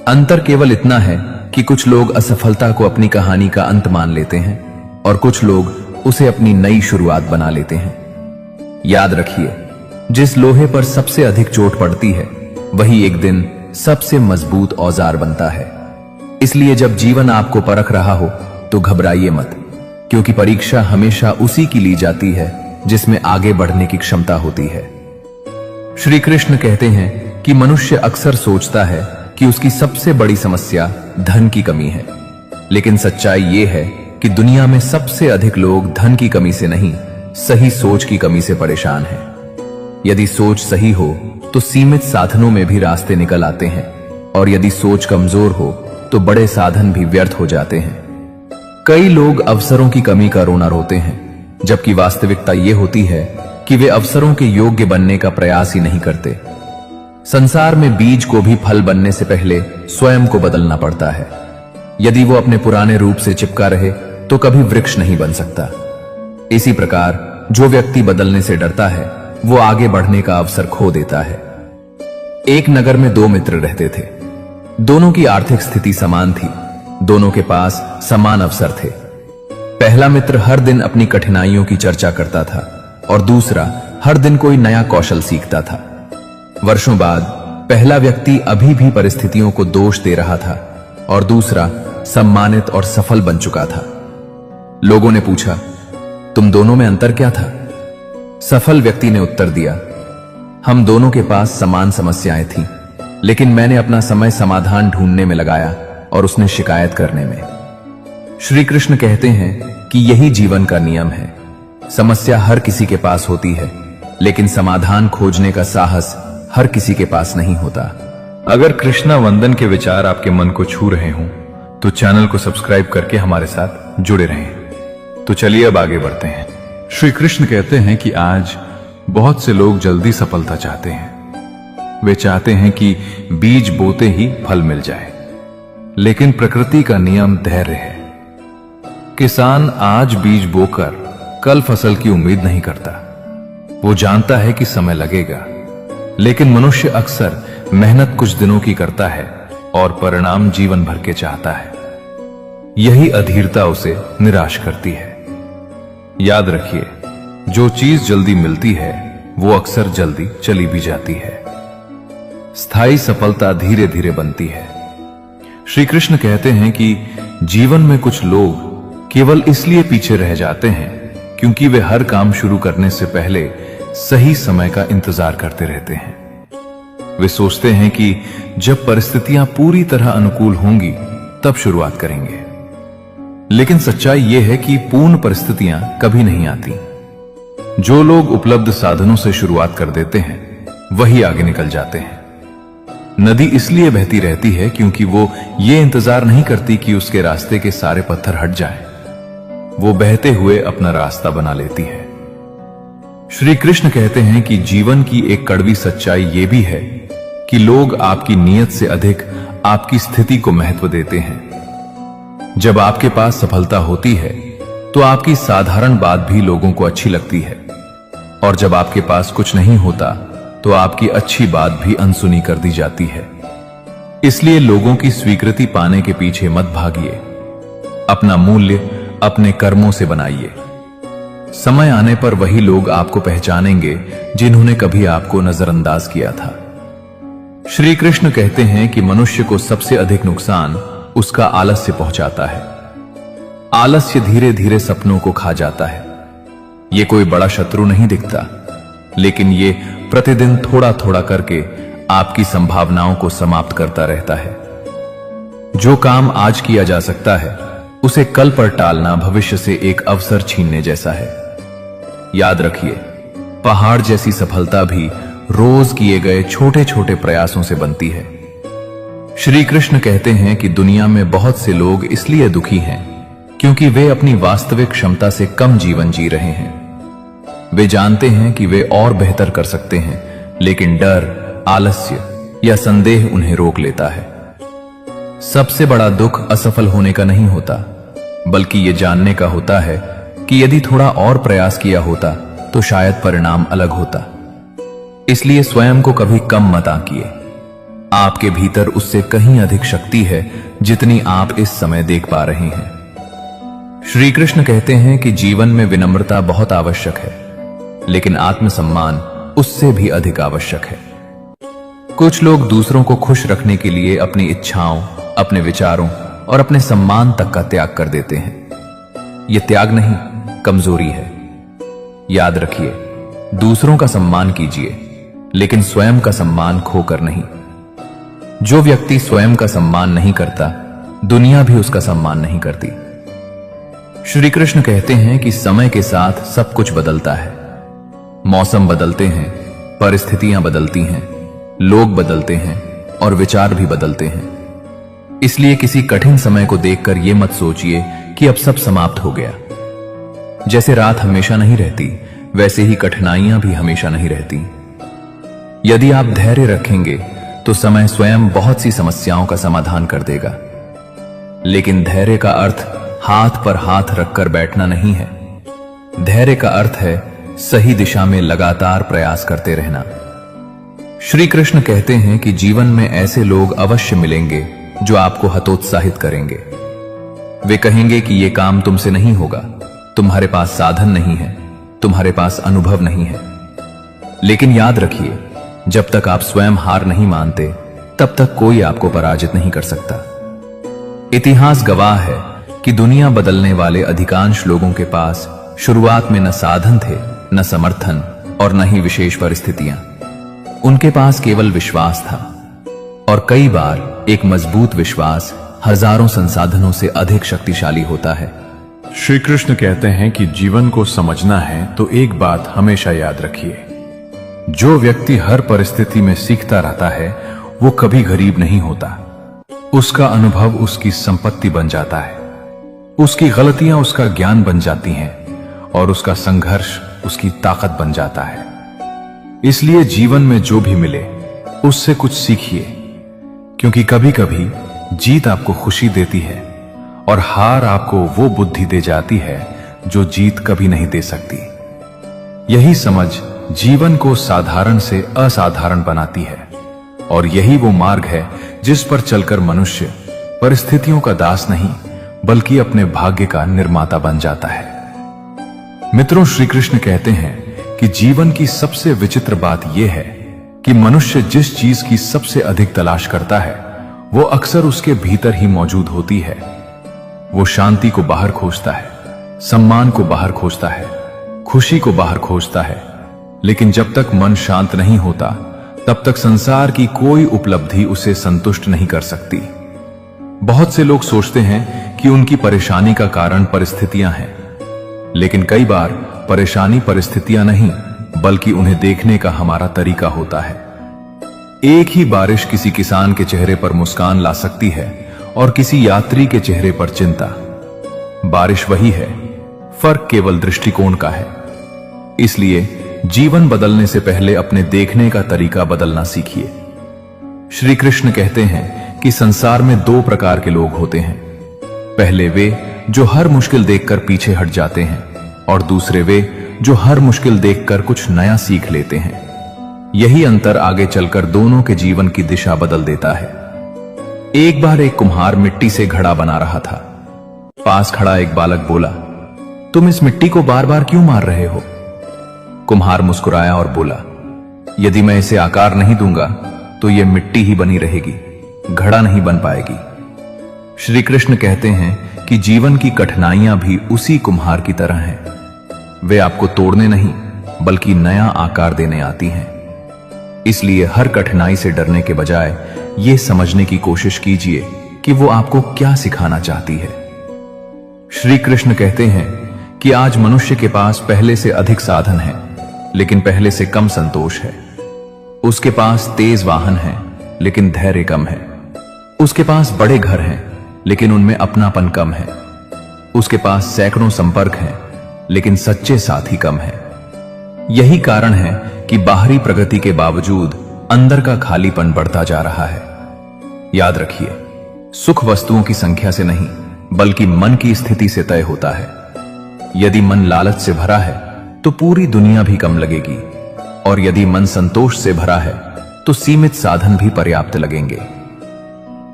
अंतर केवल इतना है कि कुछ लोग असफलता को अपनी कहानी का अंत मान लेते हैं और कुछ लोग उसे अपनी नई शुरुआत बना लेते हैं। याद रखिए, जिस लोहे पर सबसे अधिक चोट पड़ती है वही एक दिन सबसे मजबूत औजार बनता है। इसलिए जब जीवन आपको परख रहा हो तो घबराइए मत, क्योंकि परीक्षा हमेशा उसी की ली जाती है जिसमें आगे बढ़ने की क्षमता होती है। श्री कृष्ण कहते हैं कि मनुष्य अक्सर सोचता है कि उसकी सबसे बड़ी समस्या धन की कमी है, लेकिन सच्चाई यह है कि दुनिया में सबसे अधिक लोग धन की कमी से नहीं, सही सोच की कमी से परेशान हैं। यदि सोच सही हो तो सीमित साधनों में भी रास्ते निकल आते हैं, और यदि सोच कमजोर हो तो बड़े साधन भी व्यर्थ हो जाते हैं। कई लोग अवसरों की कमी का रोना रोते हैं, जबकि वास्तविकता यह होती है कि वे अवसरों के योग्य बनने का प्रयास ही नहीं करते। संसार में बीज को भी फल बनने से पहले स्वयं को बदलना पड़ता है। यदि वो अपने पुराने रूप से चिपका रहे तो कभी वृक्ष नहीं बन सकता। इसी प्रकार जो व्यक्ति बदलने से डरता है वो आगे बढ़ने का अवसर खो देता है। एक नगर में दो मित्र रहते थे। दोनों की आर्थिक स्थिति समान थी, दोनों के पास समान अवसर थे। पहला मित्र हर दिन अपनी कठिनाइयों की चर्चा करता था और दूसरा हर दिन कोई नया कौशल सीखता था। वर्षों बाद पहला व्यक्ति अभी भी परिस्थितियों को दोष दे रहा था और दूसरा सम्मानित और सफल बन चुका था। लोगों ने पूछा, तुम दोनों में अंतर क्या था? सफल व्यक्ति ने उत्तर दिया, हम दोनों के पास समान समस्याएं थीं, लेकिन मैंने अपना समय समाधान ढूंढने में लगाया और उसने शिकायत करने में। श्री कृष्ण कहते हैं कि यही जीवन का नियम है। समस्या हर किसी के पास होती है, लेकिन समाधान खोजने का साहस हर किसी के पास नहीं होता। अगर कृष्णा वंदन के विचार आपके मन को छू रहे हों तो चैनल को सब्सक्राइब करके हमारे साथ जुड़े रहें। तो चलिए अब आगे बढ़ते हैं। श्री कृष्ण कहते हैं कि आज बहुत से लोग जल्दी सफलता चाहते हैं। वे चाहते हैं कि बीज बोते ही फल मिल जाए, लेकिन प्रकृति का नियम धैर्य है। किसान आज बीज बोकर कल फसल की उम्मीद नहीं करता। वो जानता है कि समय लगेगा, लेकिन मनुष्य अक्सर मेहनत कुछ दिनों की करता है और परिणाम जीवन भर के चाहता है। यही अधीरता उसे निराश करती है। याद रखिए, जो चीज जल्दी मिलती है वो अक्सर जल्दी चली भी जाती है। स्थायी सफलता धीरे धीरे बनती है। श्री कृष्ण कहते हैं कि जीवन में कुछ लोग केवल इसलिए पीछे रह जाते हैं क्योंकि वे हर काम शुरू करने से पहले सही समय का इंतजार करते रहते हैं। वे सोचते हैं कि जब परिस्थितियां पूरी तरह अनुकूल होंगी तब शुरुआत करेंगे, लेकिन सच्चाई यह है कि पूर्ण परिस्थितियां कभी नहीं आती। जो लोग उपलब्ध साधनों से शुरुआत कर देते हैं वही आगे निकल जाते हैं। नदी इसलिए बहती रहती है क्योंकि वो ये इंतजार नहीं करती कि उसके रास्ते के सारे पत्थर हट जाएं। वो बहते हुए अपना रास्ता बना लेती है। श्री कृष्ण कहते हैं कि जीवन की एक कड़वी सच्चाई ये भी है कि लोग आपकी नीयत से अधिक आपकी स्थिति को महत्व देते हैं। जब आपके पास सफलता होती है तो आपकी साधारण बात भी लोगों को अच्छी लगती है, और जब आपके पास कुछ नहीं होता तो आपकी अच्छी बात भी अनसुनी कर दी जाती है। इसलिए लोगों की स्वीकृति पाने के पीछे मत भागिए। अपना मूल्य अपने कर्मों से बनाइए। समय आने पर वही लोग आपको पहचानेंगे जिन्होंने कभी आपको नजरअंदाज किया था। श्री कृष्ण कहते हैं कि मनुष्य को सबसे अधिक नुकसान उसका आलस्य पहुंचाता है। आलस्य धीरे धीरे सपनों को खा जाता है। यह कोई बड़ा शत्रु नहीं दिखता, लेकिन ये प्रतिदिन थोड़ा थोड़ा करके आपकी संभावनाओं को समाप्त करता रहता है। जो काम आज किया जा सकता है उसे कल पर टालना भविष्य से एक अवसर छीनने जैसा है। याद रखिए, पहाड़ जैसी सफलता भी रोज किए गए छोटे छोटे प्रयासों से बनती है। श्री कृष्ण कहते हैं कि दुनिया में बहुत से लोग इसलिए दुखी हैं क्योंकि वे अपनी वास्तविक क्षमता से कम जीवन जी रहे हैं। वे जानते हैं कि वे और बेहतर कर सकते हैं, लेकिन डर, आलस्य या संदेह उन्हें रोक लेता है। सबसे बड़ा दुख असफल होने का नहीं होता, बल्कि यह जानने का होता है कि यदि थोड़ा और प्रयास किया होता तो शायद परिणाम अलग होता। इसलिए स्वयं को कभी कम मत आंकिए। आपके भीतर उससे कहीं अधिक शक्ति है जितनी आप इस समय देख पा रहे हैं। श्री कृष्ण कहते हैं कि जीवन में विनम्रता बहुत आवश्यक है, लेकिन आत्मसम्मान उससे भी अधिक आवश्यक है। कुछ लोग दूसरों को खुश रखने के लिए अपनी इच्छाओं, अपने विचारों और अपने सम्मान तक का त्याग कर देते हैं। यह त्याग नहीं, कमजोरी है। याद रखिए, दूसरों का सम्मान कीजिए, लेकिन स्वयं का सम्मान खोकर नहीं। जो व्यक्ति स्वयं का सम्मान नहीं करता, दुनिया भी उसका सम्मान नहीं करती। श्री कृष्ण कहते हैं कि समय के साथ सब कुछ बदलता है। मौसम बदलते हैं, परिस्थितियां बदलती हैं, लोग बदलते हैं और विचार भी बदलते हैं। इसलिए किसी कठिन समय को देखकर यह मत सोचिए कि अब सब समाप्त हो गया। जैसे रात हमेशा नहीं रहती, वैसे ही कठिनाइयां भी हमेशा नहीं रहती। यदि आप धैर्य रखेंगे तो समय स्वयं बहुत सी समस्याओं का समाधान कर देगा। लेकिन धैर्य का अर्थ हाथ पर हाथ रखकर बैठना नहीं है। धैर्य का अर्थ है सही दिशा में लगातार प्रयास करते रहना। श्री कृष्ण कहते हैं कि जीवन में ऐसे लोग अवश्य मिलेंगे जो आपको हतोत्साहित करेंगे। वे कहेंगे कि यह काम तुमसे नहीं होगा, तुम्हारे पास साधन नहीं है, तुम्हारे पास अनुभव नहीं है। लेकिन याद रखिए, जब तक आप स्वयं हार नहीं मानते, तब तक कोई आपको पराजित नहीं कर सकता। इतिहास गवाह है कि दुनिया बदलने वाले अधिकांश लोगों के पास शुरुआत में न साधन थे, न समर्थन और न ही विशेष परिस्थितियां। उनके पास केवल विश्वास था, और कई बार एक मजबूत विश्वास हजारों संसाधनों से अधिक शक्तिशाली होता है। श्री कृष्ण कहते हैं कि जीवन को समझना है तो एक बात हमेशा याद रखिए, जो व्यक्ति हर परिस्थिति में सीखता रहता है वो कभी गरीब नहीं होता। उसका अनुभव उसकी संपत्ति बन जाता है, उसकी गलतियां उसका ज्ञान बन जाती हैं और उसका संघर्ष उसकी ताकत बन जाता है। इसलिए जीवन में जो भी मिले उससे कुछ सीखिए, क्योंकि कभी कभी जीत आपको खुशी देती है और हार आपको वो बुद्धि दे जाती है जो जीत कभी नहीं दे सकती। यही समझ जीवन को साधारण से असाधारण बनाती है, और यही वो मार्ग है जिस पर चलकर मनुष्य परिस्थितियों का दास नहीं बल्कि अपने भाग्य का निर्माता बन जाता है। मित्रों, श्री कृष्ण कहते हैं कि जीवन की सबसे विचित्र बात यह है कि मनुष्य जिस चीज की सबसे अधिक तलाश करता है वो अक्सर उसके भीतर ही मौजूद होती है। वो शांति को बाहर खोजता है, सम्मान को बाहर खोजता है, खुशी को बाहर खोजता है, लेकिन जब तक मन शांत नहीं होता तब तक संसार की कोई उपलब्धि उसे संतुष्ट नहीं कर सकती। बहुत से लोग सोचते हैं कि उनकी परेशानी का कारण परिस्थितियां हैं, लेकिन कई बार परेशानी परिस्थितियां नहीं बल्कि उन्हें देखने का हमारा तरीका होता है। एक ही बारिश किसी किसान के चेहरे पर मुस्कान ला सकती है और किसी यात्री के चेहरे पर चिंता। बारिश वही है, फर्क केवल दृष्टिकोण का है। इसलिए जीवन बदलने से पहले अपने देखने का तरीका बदलना सीखिए। श्री कृष्ण कहते हैं कि संसार में दो प्रकार के लोग होते हैं। पहले वे जो हर मुश्किल देखकर पीछे हट जाते हैं, और दूसरे वे जो हर मुश्किल देखकर कुछ नया सीख लेते हैं। यही अंतर आगे चलकर दोनों के जीवन की दिशा बदल देता है। एक बार एक कुम्हार मिट्टी से घड़ा बना रहा था। पास खड़ा एक बालक बोला, तुम इस मिट्टी को बार बार क्यों मार रहे हो? कुम्हार मुस्कुराया और बोला, यदि मैं इसे आकार नहीं दूंगा तो यह मिट्टी ही बनी रहेगी, घड़ा नहीं बन पाएगी। श्री कृष्ण कहते हैं कि जीवन की कठिनाइयां भी उसी कुम्हार की तरह हैं। वे आपको तोड़ने नहीं बल्कि नया आकार देने आती हैं। इसलिए हर कठिनाई से डरने के बजाय यह समझने की कोशिश कीजिए कि वो आपको क्या सिखाना चाहती है। श्री कृष्ण कहते हैं कि आज मनुष्य के पास पहले से अधिक साधन है, लेकिन पहले से कम संतोष है। उसके पास तेज वाहन है, लेकिन धैर्य कम है। उसके पास बड़े घर हैं, लेकिन उनमें अपनापन कम है। उसके पास सैकड़ों संपर्क हैं, लेकिन सच्चे साथी कम हैं। यही कारण है कि बाहरी प्रगति के बावजूद अंदर का खालीपन बढ़ता जा रहा है। याद रखिए, सुख वस्तुओं की संख्या से नहीं, बल्कि मन की स्थिति से तय होता है। यदि मन लालच से भरा है तो पूरी दुनिया भी कम लगेगी, और यदि मन संतोष से भरा है तो सीमित साधन भी पर्याप्त लगेंगे।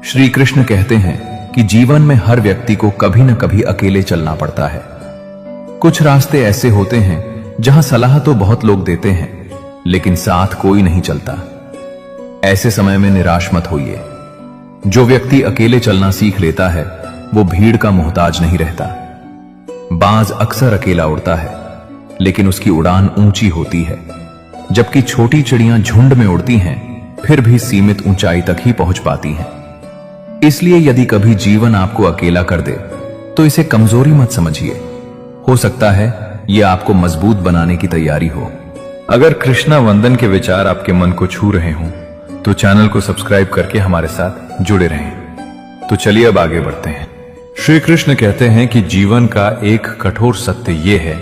श्री कृष्ण कहते हैं कि जीवन में हर व्यक्ति को कभी न कभी अकेले चलना पड़ता है। कुछ रास्ते ऐसे होते हैं जहां सलाह तो बहुत लोग देते हैं, लेकिन साथ कोई नहीं चलता। ऐसे समय में निराश मत होइए। जो व्यक्ति अकेले चलना सीख लेता है वो भीड़ का मोहताज नहीं रहता। बाज अक्सर अकेला उड़ता है, लेकिन उसकी उड़ान ऊंची होती है, जबकि छोटी चिड़ियां झुंड में उड़ती हैं, फिर भी सीमित ऊंचाई तक ही पहुंच पाती हैं। इसलिए यदि कभी जीवन आपको अकेला कर दे तो इसे कमजोरी मत समझिए। हो सकता है यह आपको मजबूत बनाने की तैयारी हो। अगर कृष्णा वंदन के विचार आपके मन को छू रहे हों तो चैनल को सब्सक्राइब करके हमारे साथ जुड़े रहें। तो चलिए अब आगे बढ़ते हैं। श्री कृष्ण कहते हैं कि जीवन का एक कठोर सत्य यह है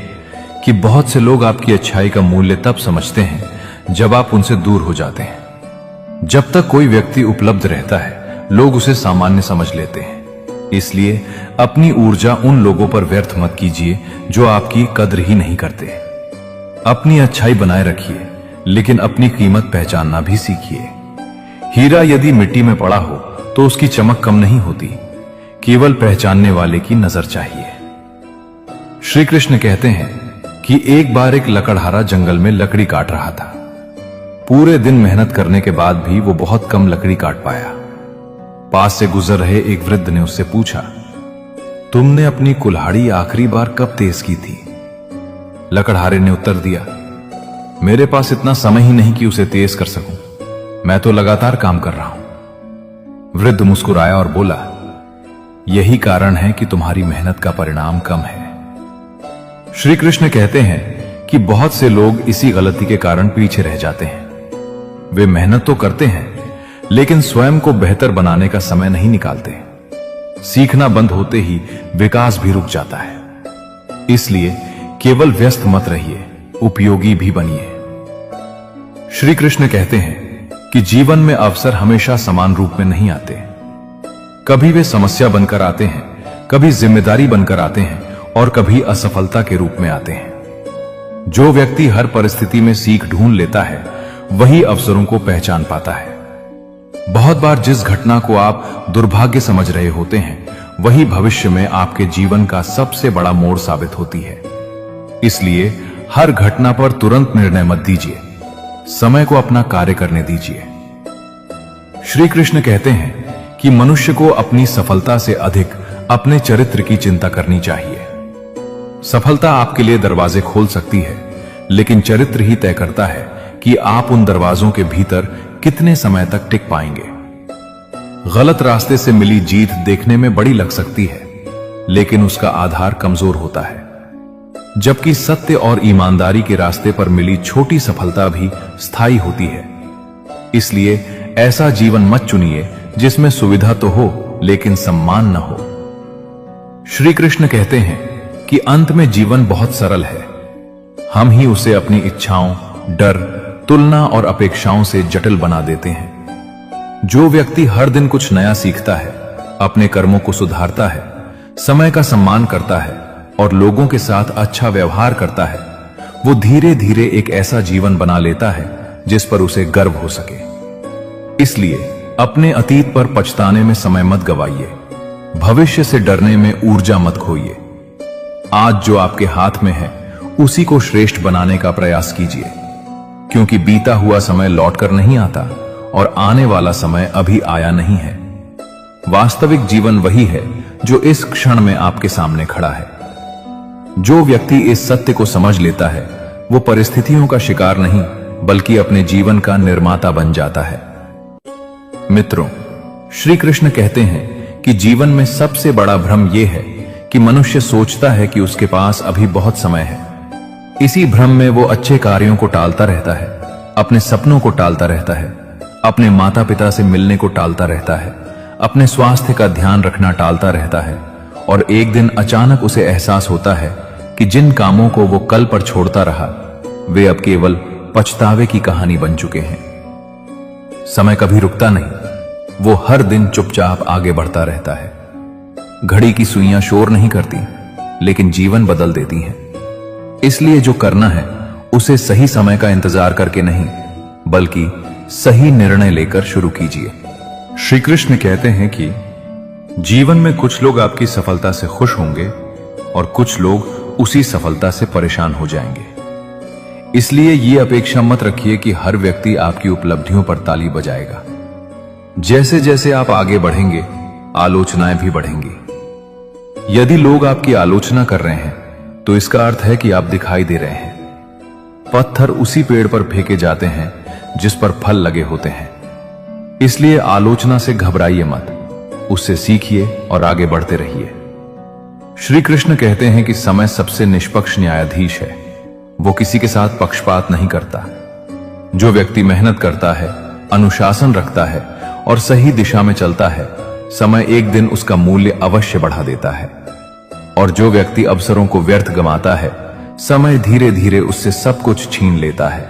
कि बहुत से लोग आपकी अच्छाई का मूल्य तब समझते हैं जब आप उनसे दूर हो जाते हैं। जब तक कोई व्यक्ति उपलब्ध रहता है लोग उसे सामान्य समझ लेते हैं। इसलिए अपनी ऊर्जा उन लोगों पर व्यर्थ मत कीजिए जो आपकी कद्र ही नहीं करते। अपनी अच्छाई बनाए रखिए, लेकिन अपनी कीमत पहचानना भी सीखिए। हीरा यदि मिट्टी में पड़ा हो तो उसकी चमक कम नहीं होती, केवल पहचानने वाले की नजर चाहिए। श्री कृष्ण कहते हैं कि एक बार एक लकड़हारा जंगल में लकड़ी काट रहा था। पूरे दिन मेहनत करने के बाद भी वो बहुत कम लकड़ी काट पाया। पास से गुजर रहे एक वृद्ध ने उससे पूछा, तुमने अपनी कुल्हाड़ी आखिरी बार कब तेज की थी? लकड़हारे ने उत्तर दिया, मेरे पास इतना समय ही नहीं कि उसे तेज कर सकूं। मैं तो लगातार काम कर रहा हूं। वृद्ध मुस्कुराया और बोला, यही कारण है कि तुम्हारी मेहनत का परिणाम कम है। श्री कृष्ण कहते हैं कि बहुत से लोग इसी गलती के कारण पीछे रह जाते हैं। वे मेहनत तो करते हैं, लेकिन स्वयं को बेहतर बनाने का समय नहीं निकालते। सीखना बंद होते ही विकास भी रुक जाता है। इसलिए केवल व्यस्त मत रहिए, उपयोगी भी बनिए। श्री कृष्ण कहते हैं कि जीवन में अवसर हमेशा समान रूप में नहीं आते। कभी वे समस्या बनकर आते हैं, कभी जिम्मेदारी बनकर आते हैं, और कभी असफलता के रूप में आते हैं। जो व्यक्ति हर परिस्थिति में सीख ढूंढ लेता है वही अवसरों को पहचान पाता है। बहुत बार जिस घटना को आप दुर्भाग्य समझ रहे होते हैं वही भविष्य में आपके जीवन का सबसे बड़ा मोड़ साबित होती है। इसलिए हर घटना पर तुरंत निर्णय मत दीजिए, समय को अपना कार्य करने दीजिए। श्री कृष्ण कहते हैं कि मनुष्य को अपनी सफलता से अधिक अपने चरित्र की चिंता करनी चाहिए। सफलता आपके लिए दरवाजे खोल सकती है, लेकिन चरित्र ही तय करता है कि आप उन दरवाजों के भीतर कितने समय तक टिक पाएंगे। गलत रास्ते से मिली जीत देखने में बड़ी लग सकती है, लेकिन उसका आधार कमजोर होता है, जबकि सत्य और ईमानदारी के रास्ते पर मिली छोटी सफलता भी स्थायी होती है। इसलिए ऐसा जीवन मत चुनिए जिसमें सुविधा तो हो लेकिन सम्मान न हो। श्री कृष्ण कहते हैं कि अंत में जीवन बहुत सरल है। हम ही उसे अपनी इच्छाओं, डर, तुलना और अपेक्षाओं से जटिल बना देते हैं। जो व्यक्ति हर दिन कुछ नया सीखता है, अपने कर्मों को सुधारता है, समय का सम्मान करता है और लोगों के साथ अच्छा व्यवहार करता है, वो धीरे धीरे एक ऐसा जीवन बना लेता है जिस पर उसे गर्व हो सके। इसलिए अपने अतीत पर पछताने में समय मत गवाइए, भविष्य से डरने में ऊर्जा मत खोइए। आज जो आपके हाथ में है उसी को श्रेष्ठ बनाने का प्रयास कीजिए, क्योंकि बीता हुआ समय लौटकर नहीं आता और आने वाला समय अभी आया नहीं है। वास्तविक जीवन वही है जो इस क्षण में आपके सामने खड़ा है। जो व्यक्ति इस सत्य को समझ लेता है वो परिस्थितियों का शिकार नहीं बल्कि अपने जीवन का निर्माता बन जाता है। मित्रों, श्री कृष्ण कहते हैं कि जीवन में सबसे बड़ा भ्रम यह है कि मनुष्य सोचता है कि उसके पास अभी बहुत समय है। इसी भ्रम में वो अच्छे कार्यों को टालता रहता है, अपने सपनों को टालता रहता है, अपने माता पिता से मिलने को टालता रहता है, अपने स्वास्थ्य का ध्यान रखना टालता रहता है और एक दिन अचानक उसे एहसास होता है कि जिन कामों को वो कल पर छोड़ता रहा वे अब केवल पछतावे की कहानी बन चुके हैं। समय कभी रुकता नहीं, वो हर दिन चुपचाप आगे बढ़ता रहता है। घड़ी की सुइयां शोर नहीं करती, लेकिन जीवन बदल देती हैं। इसलिए जो करना है उसे सही समय का इंतजार करके नहीं, बल्कि सही निर्णय लेकर शुरू कीजिए। श्री कृष्ण कहते हैं कि जीवन में कुछ लोग आपकी सफलता से खुश होंगे और कुछ लोग उसी सफलता से परेशान हो जाएंगे। इसलिए ये अपेक्षा मत रखिए कि हर व्यक्ति आपकी उपलब्धियों पर ताली बजाएगा। जैसे जैसे आप आगे बढ़ेंगे, आलोचनाएं भी बढ़ेंगी। यदि लोग आपकी आलोचना कर रहे हैं तो इसका अर्थ है कि आप दिखाई दे रहे हैं। पत्थर उसी पेड़ पर फेंके जाते हैं जिस पर फल लगे होते हैं। इसलिए आलोचना से घबराइए मत, उससे सीखिए और आगे बढ़ते रहिए। श्री कृष्ण कहते हैं कि समय सबसे निष्पक्ष न्यायाधीश है। वो किसी के साथ पक्षपात नहीं करता। जो व्यक्ति मेहनत करता है, अनुशासन रखता है और सही दिशा में चलता है, समय एक दिन उसका मूल्य अवश्य बढ़ा देता है। और जो व्यक्ति अवसरों को व्यर्थ गंवाता है, समय धीरे धीरे उससे सब कुछ छीन लेता है।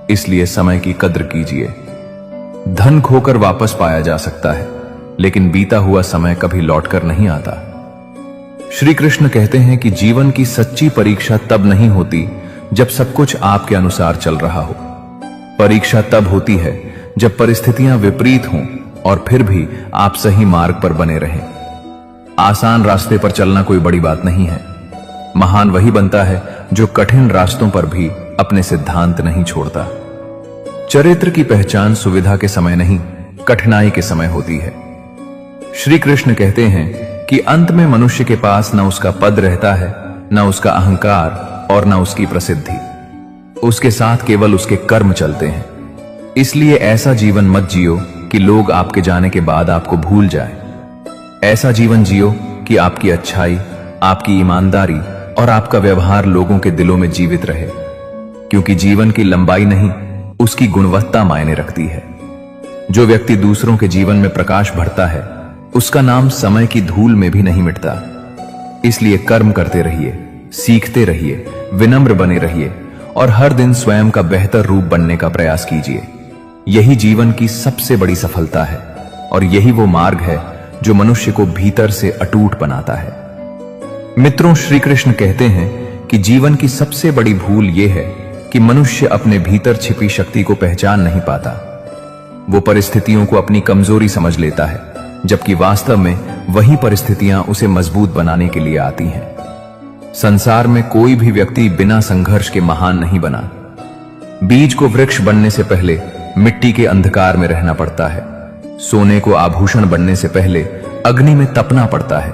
इसलिए समय की कद्र कीजिए। धन खोकर वापस पाया जा सकता है, लेकिन बीता हुआ समय कभी लौटकर नहीं आता। श्री कृष्ण कहते हैं कि जीवन की सच्ची परीक्षा तब नहीं होती जब सब कुछ आपके अनुसार चल रहा हो। परीक्षा तब होती है जब परिस्थितियां विपरीत हों और फिर भी आप सही मार्ग पर बने रहें। आसान रास्ते पर चलना कोई बड़ी बात नहीं है। महान वही बनता है जो कठिन रास्तों पर भी अपने सिद्धांत नहीं छोड़ता। चरित्र की पहचान सुविधा के समय नहीं, कठिनाई के समय होती है। श्री कृष्ण कहते हैं कि अंत में मनुष्य के पास न उसका पद रहता है, न उसका अहंकार और न उसकी प्रसिद्धि। उसके साथ केवल उसके कर्म चलते हैं। इसलिए ऐसा जीवन मत जियो कि लोग आपके जाने के बाद आपको भूल जाए। ऐसा जीवन जियो कि आपकी अच्छाई, आपकी ईमानदारी और आपका व्यवहार लोगों के दिलों में जीवित रहे। क्योंकि जीवन की लंबाई नहीं, उसकी गुणवत्ता मायने रखती है। जो व्यक्ति दूसरों के जीवन में प्रकाश भरता है, उसका नाम समय की धूल में भी नहीं मिटता। इसलिए कर्म करते रहिए, सीखते रहिए, विनम्र बने रहिए और हर दिन स्वयं का बेहतर रूप बनने का प्रयास कीजिए। यही जीवन की सबसे बड़ी सफलता है और यही वो मार्ग है जो मनुष्य को भीतर से अटूट बनाता है। मित्रों, श्री कृष्ण कहते हैं कि जीवन की सबसे बड़ी भूल यह है कि मनुष्य अपने भीतर छिपी शक्ति को पहचान नहीं पाता। वो परिस्थितियों को अपनी कमजोरी समझ लेता है, जबकि वास्तव में वही परिस्थितियां उसे मजबूत बनाने के लिए आती हैं। संसार में कोई भी व्यक्ति बिना संघर्ष के महान नहीं बना। बीज को वृक्ष बनने से पहले मिट्टी के अंधकार में रहना पड़ता है। सोने को आभूषण बनने से पहले अग्नि में तपना पड़ता है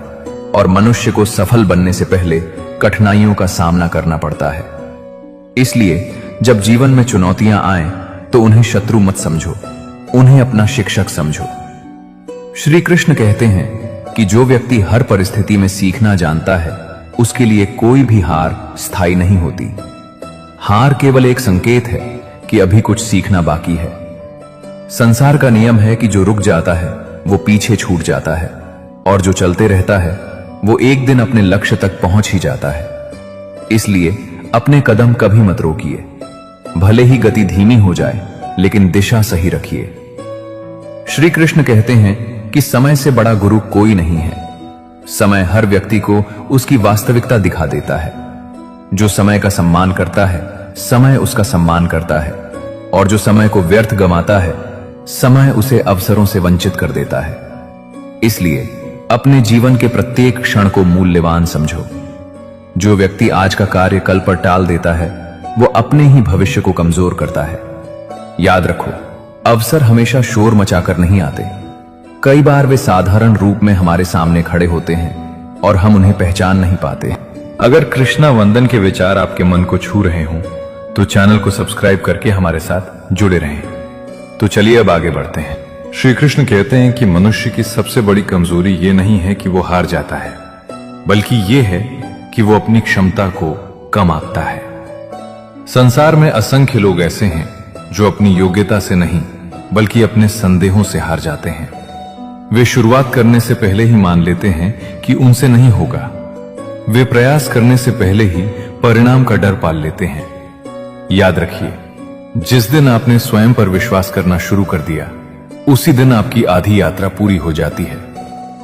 और मनुष्य को सफल बनने से पहले कठिनाइयों का सामना करना पड़ता है। इसलिए जब जीवन में चुनौतियां आएं तो उन्हें शत्रु मत समझो, उन्हें अपना शिक्षक समझो। श्री कृष्ण कहते हैं कि जो व्यक्ति हर परिस्थिति में सीखना जानता है, उसके लिए कोई भी हार स्थायी नहीं होती। हार केवल एक संकेत है कि अभी कुछ सीखना बाकी है। संसार का नियम है कि जो रुक जाता है वो पीछे छूट जाता है और जो चलते रहता है वो एक दिन अपने लक्ष्य तक पहुंच ही जाता है। इसलिए अपने कदम कभी मत रोकिए। भले ही गति धीमी हो जाए, लेकिन दिशा सही रखिए। श्री कृष्ण कहते हैं कि समय से बड़ा गुरु कोई नहीं है। समय हर व्यक्ति को उसकी वास्तविकता दिखा देता है। जो समय का सम्मान करता है, समय उसका सम्मान करता है, और जो समय को व्यर्थ गंवाता है, समय उसे अवसरों से वंचित कर देता है। इसलिए अपने जीवन के प्रत्येक क्षण को मूल्यवान समझो। जो व्यक्ति आज का कार्य कल पर टाल देता है, वो अपने ही भविष्य को कमजोर करता है। याद रखो, अवसर हमेशा शोर मचाकर नहीं आते। कई बार वे साधारण रूप में हमारे सामने खड़े होते हैं और हम उन्हें पहचान नहीं पाते। अगर कृष्णा वंदन के विचार आपके मन को छू रहे हों तो चैनल को सब्सक्राइब करके हमारे साथ जुड़े रहें। तो चलिए अब आगे बढ़ते हैं। श्री कृष्ण कहते हैं कि मनुष्य की सबसे बड़ी कमजोरी ये नहीं है कि वो हार जाता है, बल्कि ये है कि वो अपनी क्षमता को कम आंकता है। संसार में असंख्य लोग ऐसे हैं जो अपनी योग्यता से नहीं बल्कि अपने संदेहों से हार जाते हैं। वे शुरुआत करने से पहले ही मान लेते हैं कि उनसे नहीं होगा। वे प्रयास करने से पहले ही परिणाम का डर पाल लेते हैं। याद रखिए, जिस दिन आपने स्वयं पर विश्वास करना शुरू कर दिया, उसी दिन आपकी आधी यात्रा पूरी हो जाती है,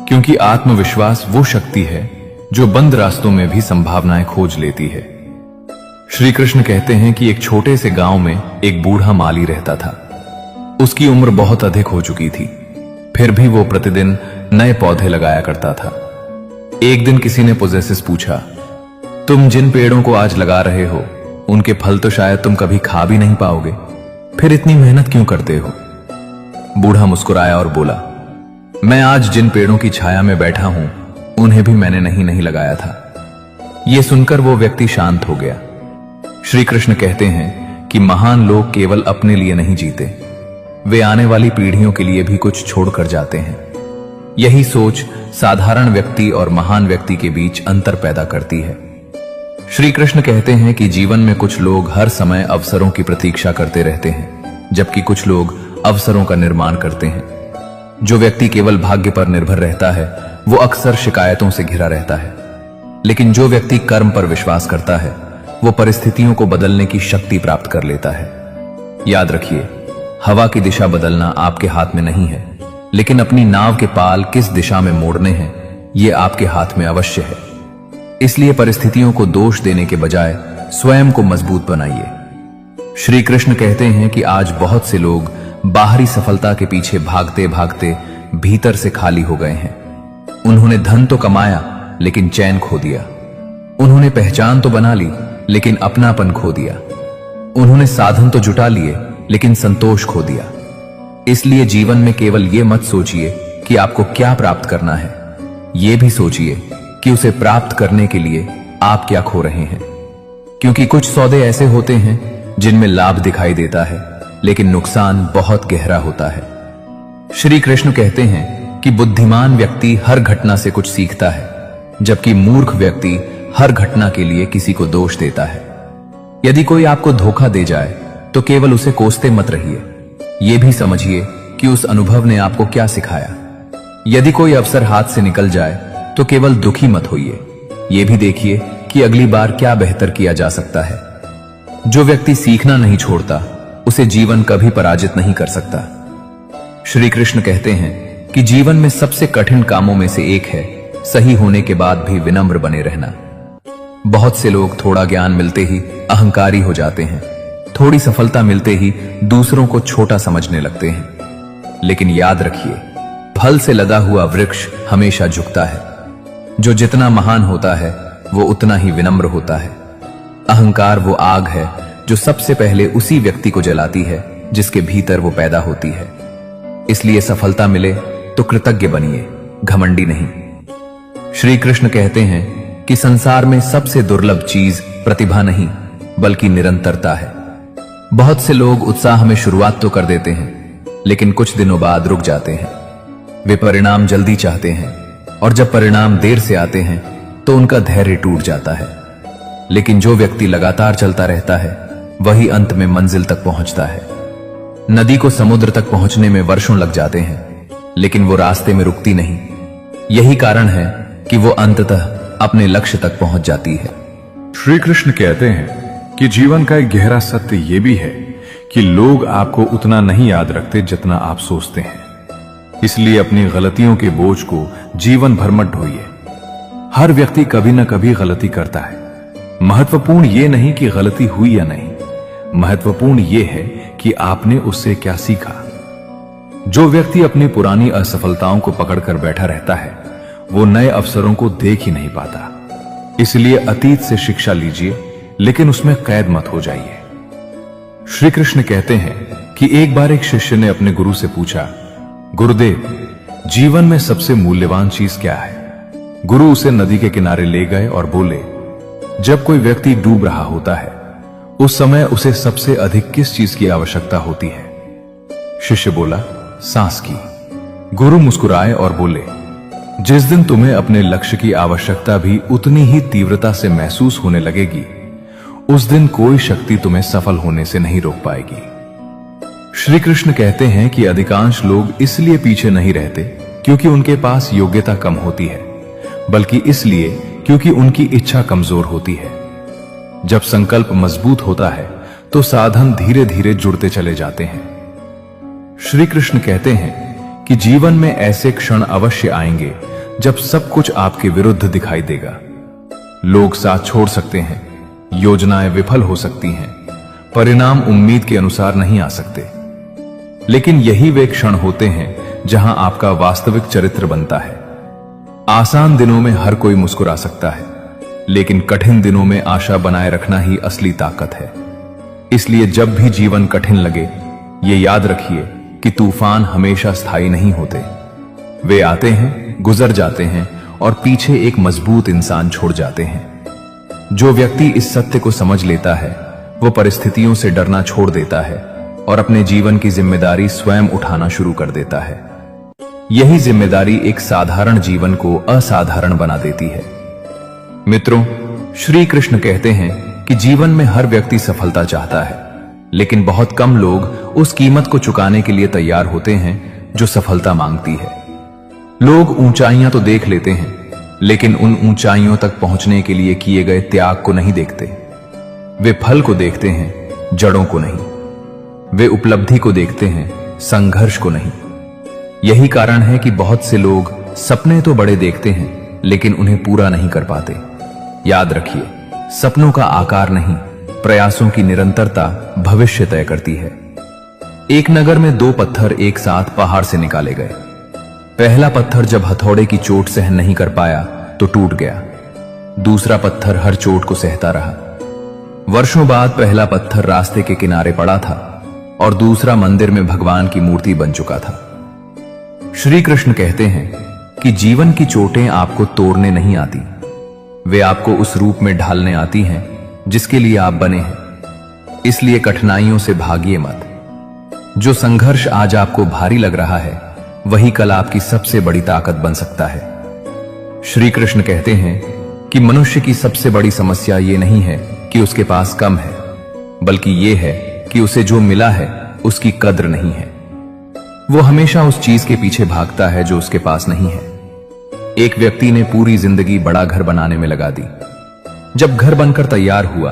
क्योंकि आत्मविश्वास वो शक्ति है जो बंद रास्तों में भी संभावनाएं खोज लेती है। श्री कृष्ण कहते हैं कि एक छोटे से गांव में एक बूढ़ा माली रहता था। उसकी उम्र बहुत अधिक हो चुकी थी, फिर भी वो प्रतिदिन नए पौधे लगाया करता था। एक दिन किसी ने पोजेसिस पूछा, तुम जिन पेड़ों को आज लगा रहे हो, उनके फल तो शायद तुम कभी खा भी नहीं पाओगे, फिर इतनी मेहनत क्यों करते हो? बूढ़ा मुस्कुराया और बोला, मैं आज जिन पेड़ों की छाया में बैठा हूं, उन्हें भी मैंने नहीं लगाया था। यह सुनकर वो व्यक्ति शांत हो गया। श्री कृष्ण कहते हैं कि महान लोग केवल अपने लिए नहीं जीते, वे आने वाली पीढ़ियों के लिए भी कुछ छोड़कर जाते हैं। यही सोच साधारण व्यक्ति और महान व्यक्ति के बीच अंतर पैदा करती है। श्री कृष्ण कहते हैं कि जीवन में कुछ लोग हर समय अवसरों की प्रतीक्षा करते रहते हैं, जबकि कुछ लोग अवसरों का निर्माण करते हैं। जो व्यक्ति केवल भाग्य पर निर्भर रहता है, वो अक्सर शिकायतों से घिरा रहता है, लेकिन जो व्यक्ति कर्म पर विश्वास करता है, वो परिस्थितियों को बदलने की शक्ति प्राप्त कर लेता है। याद रखिए, हवा की दिशा बदलना आपके हाथ में नहीं है, लेकिन अपनी नाव के पाल किस दिशा में मोड़ने हैं, ये आपके हाथ में अवश्य है। इसलिए परिस्थितियों को दोष देने के बजाय स्वयं को मजबूत बनाइए। श्री कृष्ण कहते हैं कि आज बहुत से लोग बाहरी सफलता के पीछे भागते भागते भीतर से खाली हो गए हैं। उन्होंने धन तो कमाया, लेकिन चैन खो दिया। उन्होंने पहचान तो बना ली, लेकिन अपनापन खो दिया। उन्होंने साधन तो जुटा लिए, लेकिन संतोष खो दिया। इसलिए जीवन में केवल यह मत सोचिए कि आपको क्या प्राप्त करना है, यह भी सोचिए कि उसे प्राप्त करने के लिए आप क्या खो रहे हैं। क्योंकि कुछ सौदे ऐसे होते हैं जिनमें लाभ दिखाई देता है, लेकिन नुकसान बहुत गहरा होता है। श्री कृष्ण कहते हैं कि बुद्धिमान व्यक्ति हर घटना से कुछ सीखता है, जबकि मूर्ख व्यक्ति हर घटना के लिए किसी को दोष देता है। यदि कोई आपको धोखा दे जाए तो केवल उसे कोसते मत रहिए, यह भी समझिए कि उस अनुभव ने आपको क्या सिखाया। यदि कोई अवसर हाथ से निकल जाए तो केवल दुखी मत होइए, यह भी देखिए कि अगली बार क्या बेहतर किया जा सकता है। जो व्यक्ति सीखना नहीं छोड़ता, उसे जीवन कभी पराजित नहीं कर सकता। श्री कृष्ण कहते हैं कि जीवन में सबसे कठिन कामों में से एक है सही होने के बाद भी विनम्र बने रहना। बहुत से लोग थोड़ा ज्ञान मिलते ही अहंकारी हो जाते हैं, थोड़ी सफलता मिलते ही दूसरों को छोटा समझने लगते हैं। लेकिन याद रखिए, फल से लदा हुआ वृक्ष हमेशा झुकता है। जो जितना महान होता है, वो उतना ही विनम्र होता है। अहंकार वो आग है जो सबसे पहले उसी व्यक्ति को जलाती है जिसके भीतर वो पैदा होती है। इसलिए सफलता मिले तो कृतज्ञ बनिए, घमंडी नहीं। श्री कृष्ण कहते हैं कि संसार में सबसे दुर्लभ चीज प्रतिभा नहीं, बल्कि निरंतरता है। बहुत से लोग उत्साह में शुरुआत तो कर देते हैं, लेकिन कुछ दिनों बाद रुक जाते हैं। वे परिणाम जल्दी चाहते हैं, और जब परिणाम देर से आते हैं तो उनका धैर्य टूट जाता है। लेकिन जो व्यक्ति लगातार चलता रहता है, वही अंत में मंजिल तक पहुंचता है। नदी को समुद्र तक पहुंचने में वर्षों लग जाते हैं, लेकिन वो रास्ते में रुकती नहीं। यही कारण है कि वो अंततः अपने लक्ष्य तक पहुंच जाती है। श्री कृष्ण कहते हैं कि जीवन का एक गहरा सत्य यह भी है कि लोग आपको उतना नहीं याद रखते जितना आप सोचते हैं। इसलिए अपनी गलतियों के बोझ को जीवन भर मत ढोइए। हर व्यक्ति कभी न कभी गलती करता है। महत्वपूर्ण यह नहीं कि गलती हुई या नहीं, महत्वपूर्ण यह है कि आपने उससे क्या सीखा। जो व्यक्ति अपनी पुरानी असफलताओं को पकड़कर बैठा रहता है, वो नए अवसरों को देख ही नहीं पाता। इसलिए अतीत से शिक्षा लीजिए, लेकिन उसमें कैद मत हो जाइए। श्री कृष्ण कहते हैं कि एक बार एक शिष्य ने अपने गुरु से पूछा, गुरुदेव, जीवन में सबसे मूल्यवान चीज क्या है? गुरु उसे नदी के किनारे ले गए और बोले, जब कोई व्यक्ति डूब रहा होता है, उस समय उसे सबसे अधिक किस चीज की आवश्यकता होती है? शिष्य बोला, सांस की। गुरु मुस्कुराए और बोले, जिस दिन तुम्हें अपने लक्ष्य की आवश्यकता भी उतनी ही तीव्रता से महसूस होने लगेगी, उस दिन कोई शक्ति तुम्हें सफल होने से नहीं रोक पाएगी। श्री कृष्ण कहते हैं कि अधिकांश लोग इसलिए पीछे नहीं रहते क्योंकि उनके पास योग्यता कम होती है, बल्कि इसलिए क्योंकि उनकी इच्छा कमजोर होती है। जब संकल्प मजबूत होता है तो साधन धीरे धीरे जुड़ते चले जाते हैं। श्री कृष्ण कहते हैं कि जीवन में ऐसे क्षण अवश्य आएंगे जब सब कुछ आपके विरुद्ध दिखाई देगा। लोग साथ छोड़ सकते हैं, योजनाएं विफल हो सकती हैं, परिणाम उम्मीद के अनुसार नहीं आ सकते, लेकिन यही वे क्षण होते हैं जहां आपका वास्तविक चरित्र बनता है। आसान दिनों में हर कोई मुस्कुरा सकता है, लेकिन कठिन दिनों में आशा बनाए रखना ही असली ताकत है। इसलिए जब भी जीवन कठिन लगे, ये याद रखिए कि तूफान हमेशा स्थायी नहीं होते। वे आते हैं, गुजर जाते हैं और पीछे एक मजबूत इंसान छोड़ जाते हैं। जो व्यक्ति इस सत्य को समझ लेता है वो परिस्थितियों से डरना छोड़ देता है और अपने जीवन की जिम्मेदारी स्वयं उठाना शुरू कर देता है। यही जिम्मेदारी एक साधारण जीवन को असाधारण बना देती है। मित्रों, श्री कृष्ण कहते हैं कि जीवन में हर व्यक्ति सफलता चाहता है, लेकिन बहुत कम लोग उस कीमत को चुकाने के लिए तैयार होते हैं जो सफलता मांगती है। लोग ऊंचाइयां तो देख लेते हैं, लेकिन उन ऊंचाइयों तक पहुंचने के लिए किए गए त्याग को नहीं देखते। वे फल को देखते हैं, जड़ों को नहीं। वे उपलब्धि को देखते हैं, संघर्ष को नहीं। यही कारण है कि बहुत से लोग सपने तो बड़े देखते हैं, लेकिन उन्हें पूरा नहीं कर पाते। याद रखिए, सपनों का आकार नहीं, प्रयासों की निरंतरता भविष्य तय करती है। एक नगर में दो पत्थर एक साथ पहाड़ से निकाले गए। पहला पत्थर जब हथौड़े की चोट सहन नहीं कर पाया तो टूट गया। दूसरा पत्थर हर चोट को सहता रहा। वर्षों बाद पहला पत्थर रास्ते के किनारे पड़ा था और दूसरा मंदिर में भगवान की मूर्ति बन चुका था। श्री कृष्ण कहते हैं कि जीवन की चोटें आपको तोड़ने नहीं आती, वे आपको उस रूप में ढालने आती हैं जिसके लिए आप बने हैं। इसलिए कठिनाइयों से भागिए मत। जो संघर्ष आज आपको भारी लग रहा है, वही कल आपकी सबसे बड़ी ताकत बन सकता है। श्री कृष्ण कहते हैं कि मनुष्य की सबसे बड़ी समस्या ये नहीं है कि उसके पास कम है, बल्कि ये है कि उसे जो मिला है उसकी कद्र नहीं है। वो हमेशा उस चीज के पीछे भागता है जो उसके पास नहीं है। एक व्यक्ति ने पूरी जिंदगी बड़ा घर बनाने में लगा दी। जब घर बनकर तैयार हुआ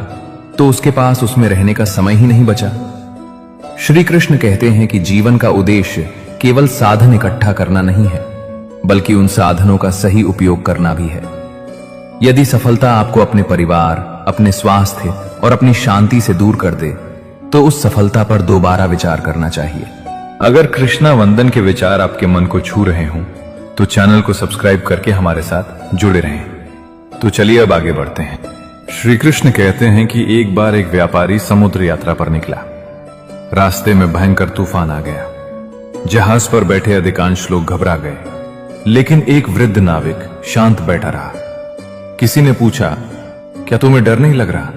तो उसके पास उसमें रहने का समय ही नहीं बचा। श्री कृष्ण कहते हैं कि जीवन का उद्देश्य केवल साधन इकट्ठा करना नहीं है, बल्कि उन साधनों का सही उपयोग करना भी है। यदि सफलता आपको अपने परिवार, अपने स्वास्थ्य और अपनी शांति से दूर कर दे, तो उस सफलता पर दोबारा विचार करना चाहिए। अगर कृष्णा वंदन के विचार आपके मन को छू रहे हों, तो चैनल को सब्सक्राइब करके हमारे साथ जुड़े रहें। तो चलिए अब आगे बढ़ते हैं। श्री कृष्ण कहते हैं कि एक बार एक व्यापारी समुद्र यात्रा पर निकला। रास्ते में भयंकर तूफान आ गया। जहाज पर बैठे अधिकांश लोग घबरा गए, लेकिन एक वृद्ध नाविक शांत बैठा रहा। किसी ने पूछा, क्या तुम्हें डर नहीं लग रहा?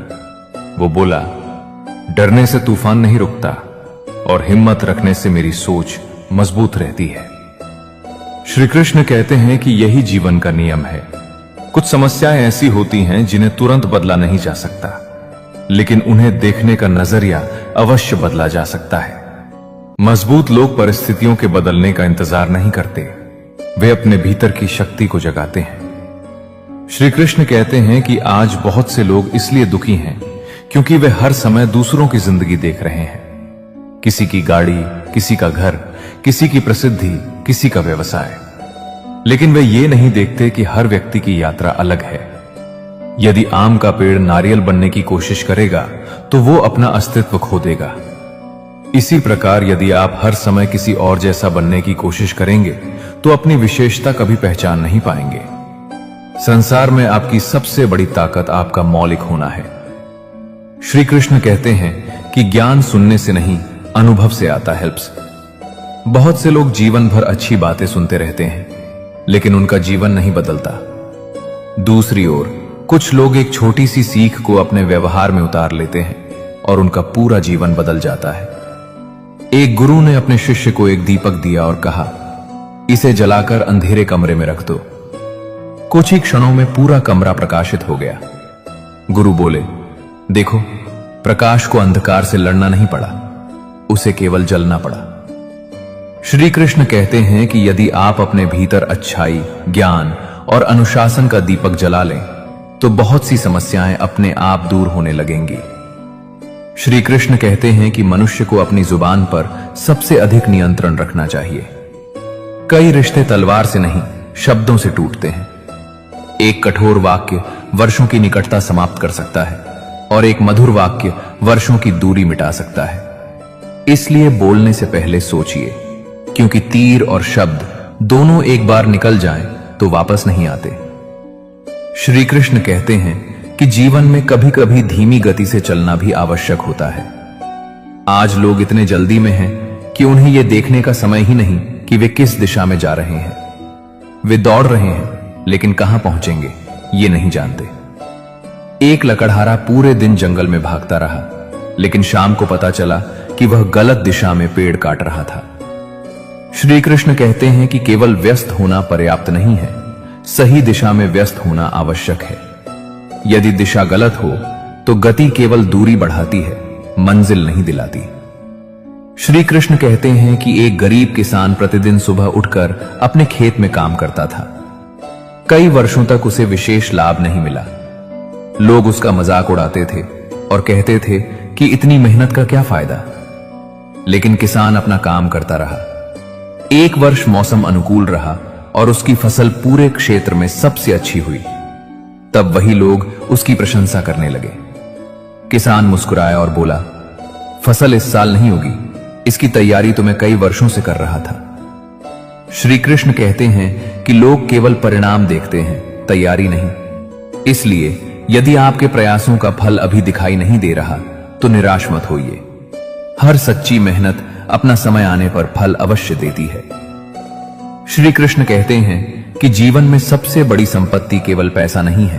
वो बोला, डरने से तूफान नहीं रुकता और हिम्मत रखने से मेरी सोच मजबूत रहती है। श्री कृष्ण कहते हैं कि यही जीवन का नियम है। कुछ समस्याएं ऐसी होती हैं जिन्हें तुरंत बदला नहीं जा सकता, लेकिन उन्हें देखने का नजरिया अवश्य बदला जा सकता है। मजबूत लोग परिस्थितियों के बदलने का इंतजार नहीं करते, वे अपने भीतर की शक्ति को जगाते हैं। श्री कृष्ण कहते हैं कि आज बहुत से लोग इसलिए दुखी हैं क्योंकि वे हर समय दूसरों की जिंदगी देख रहे हैं। किसी की गाड़ी, किसी का घर, किसी की प्रसिद्धि, किसी का व्यवसाय, लेकिन वे ये नहीं देखते कि हर व्यक्ति की यात्रा अलग है। यदि आम का पेड़ नारियल बनने की कोशिश करेगा तो वो अपना अस्तित्व खो देगा। इसी प्रकार यदि आप हर समय किसी और जैसा बनने की कोशिश करेंगे तो अपनी विशेषता कभी पहचान नहीं पाएंगे। संसार में आपकी सबसे बड़ी ताकत आपका मौलिक होना है। श्री कृष्ण कहते हैं कि ज्ञान सुनने से नहीं, अनुभव से आता है। बहुत से लोग जीवन भर अच्छी बातें सुनते रहते हैं, लेकिन उनका जीवन नहीं बदलता। दूसरी ओर कुछ लोग एक छोटी सी सीख को अपने व्यवहार में उतार लेते हैं और उनका पूरा जीवन बदल जाता है। एक गुरु ने अपने शिष्य को एक दीपक दिया और कहा, इसे जलाकर अंधेरे कमरे में रख दो। कुछ ही क्षणों में पूरा कमरा प्रकाशित हो गया। गुरु बोले, देखो, प्रकाश को अंधकार से लड़ना नहीं पड़ा, उसे केवल जलना पड़ा। श्री कृष्ण कहते हैं कि यदि आप अपने भीतर अच्छाई, ज्ञान और अनुशासन का दीपक जला लें तो बहुत सी समस्याएं अपने आप दूर होने लगेंगी। श्री कृष्ण कहते हैं कि मनुष्य को अपनी जुबान पर सबसे अधिक नियंत्रण रखना चाहिए। कई रिश्ते तलवार से नहीं, शब्दों से टूटते हैं। एक कठोर वाक्य वर्षों की निकटता समाप्त कर सकता है और एक मधुर वाक्य वर्षों की दूरी मिटा सकता है। इसलिए बोलने से पहले सोचिए, क्योंकि तीर और शब्द दोनों एक बार निकल जाएं तो वापस नहीं आते। श्री कृष्ण कहते हैं कि जीवन में कभी कभी धीमी गति से चलना भी आवश्यक होता है। आज लोग इतने जल्दी में हैं कि उन्हें यह देखने का समय ही नहीं कि वे किस दिशा में जा रहे हैं। वे दौड़ रहे हैं लेकिन कहां पहुंचेंगे ये नहीं जानते। एक लकड़हारा पूरे दिन जंगल में भागता रहा, लेकिन शाम को पता चला कि वह गलत दिशा में पेड़ काट रहा था। श्री कृष्ण कहते हैं कि केवल व्यस्त होना पर्याप्त नहीं है, सही दिशा में व्यस्त होना आवश्यक है। यदि दिशा गलत हो तो गति केवल दूरी बढ़ाती है, मंजिल नहीं दिलाती। श्री कृष्ण कहते हैं कि एक गरीब किसान प्रतिदिन सुबह उठकर अपने खेत में काम करता था। कई वर्षों तक उसे विशेष लाभ नहीं मिला। लोग उसका मजाक उड़ाते थे और कहते थे कि इतनी मेहनत का क्या फायदा। लेकिन किसान अपना काम करता रहा। एक वर्ष मौसम अनुकूल रहा और उसकी फसल पूरे क्षेत्र में सबसे अच्छी हुई। तब वही लोग उसकी प्रशंसा करने लगे। किसान मुस्कुराया और बोला, फसल इस साल नहीं होगी, इसकी तैयारी तो मैं कई वर्षों से कर रहा था। श्री कृष्ण कहते हैं कि लोग केवल परिणाम देखते हैं, तैयारी नहीं। इसलिए यदि आपके प्रयासों का फल अभी दिखाई नहीं दे रहा तो निराश मत होइए। हर सच्ची मेहनत अपना समय आने पर फल अवश्य देती है। श्री कृष्ण कहते हैं कि जीवन में सबसे बड़ी संपत्ति केवल पैसा नहीं है।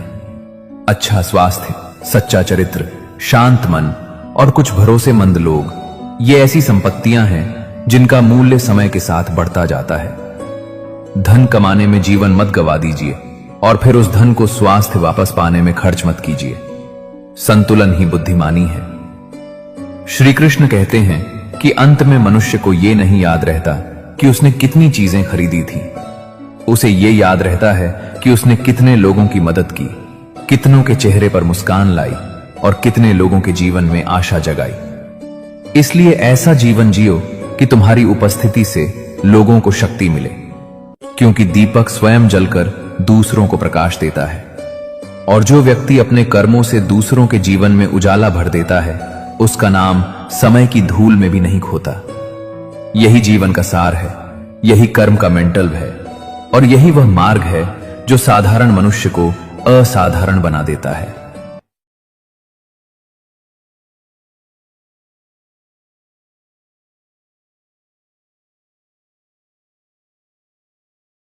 अच्छा स्वास्थ्य, सच्चा चरित्र, शांत मन और कुछ भरोसेमंद लोग, ये ऐसी संपत्तियां हैं जिनका मूल्य समय के साथ बढ़ता जाता है। धन कमाने में जीवन मत गवा दीजिए और फिर उस धन को स्वास्थ्य वापस पाने में खर्च मत कीजिए। संतुलन ही बुद्धिमानी है। श्री कृष्ण कहते हैं कि अंत में मनुष्य को यह नहीं याद रहता कि उसने कितनी चीजें खरीदी थी। उसे यह याद रहता है कि उसने कितने लोगों की मदद की, कितनों के चेहरे पर मुस्कान लाई और कितने लोगों के जीवन में आशा जगाई। इसलिए ऐसा जीवन जियो कि तुम्हारी उपस्थिति से लोगों को शक्ति मिले, क्योंकि दीपक स्वयं जलकर दूसरों को प्रकाश देता है और जो व्यक्ति अपने कर्मों से दूसरों के जीवन में उजाला भर देता है उसका नाम समय की धूल में भी नहीं खोता। यही जीवन का सार है, यही कर्म का मेंटल है और यही वह मार्ग है जो साधारण मनुष्य को असाधारण बना देता है।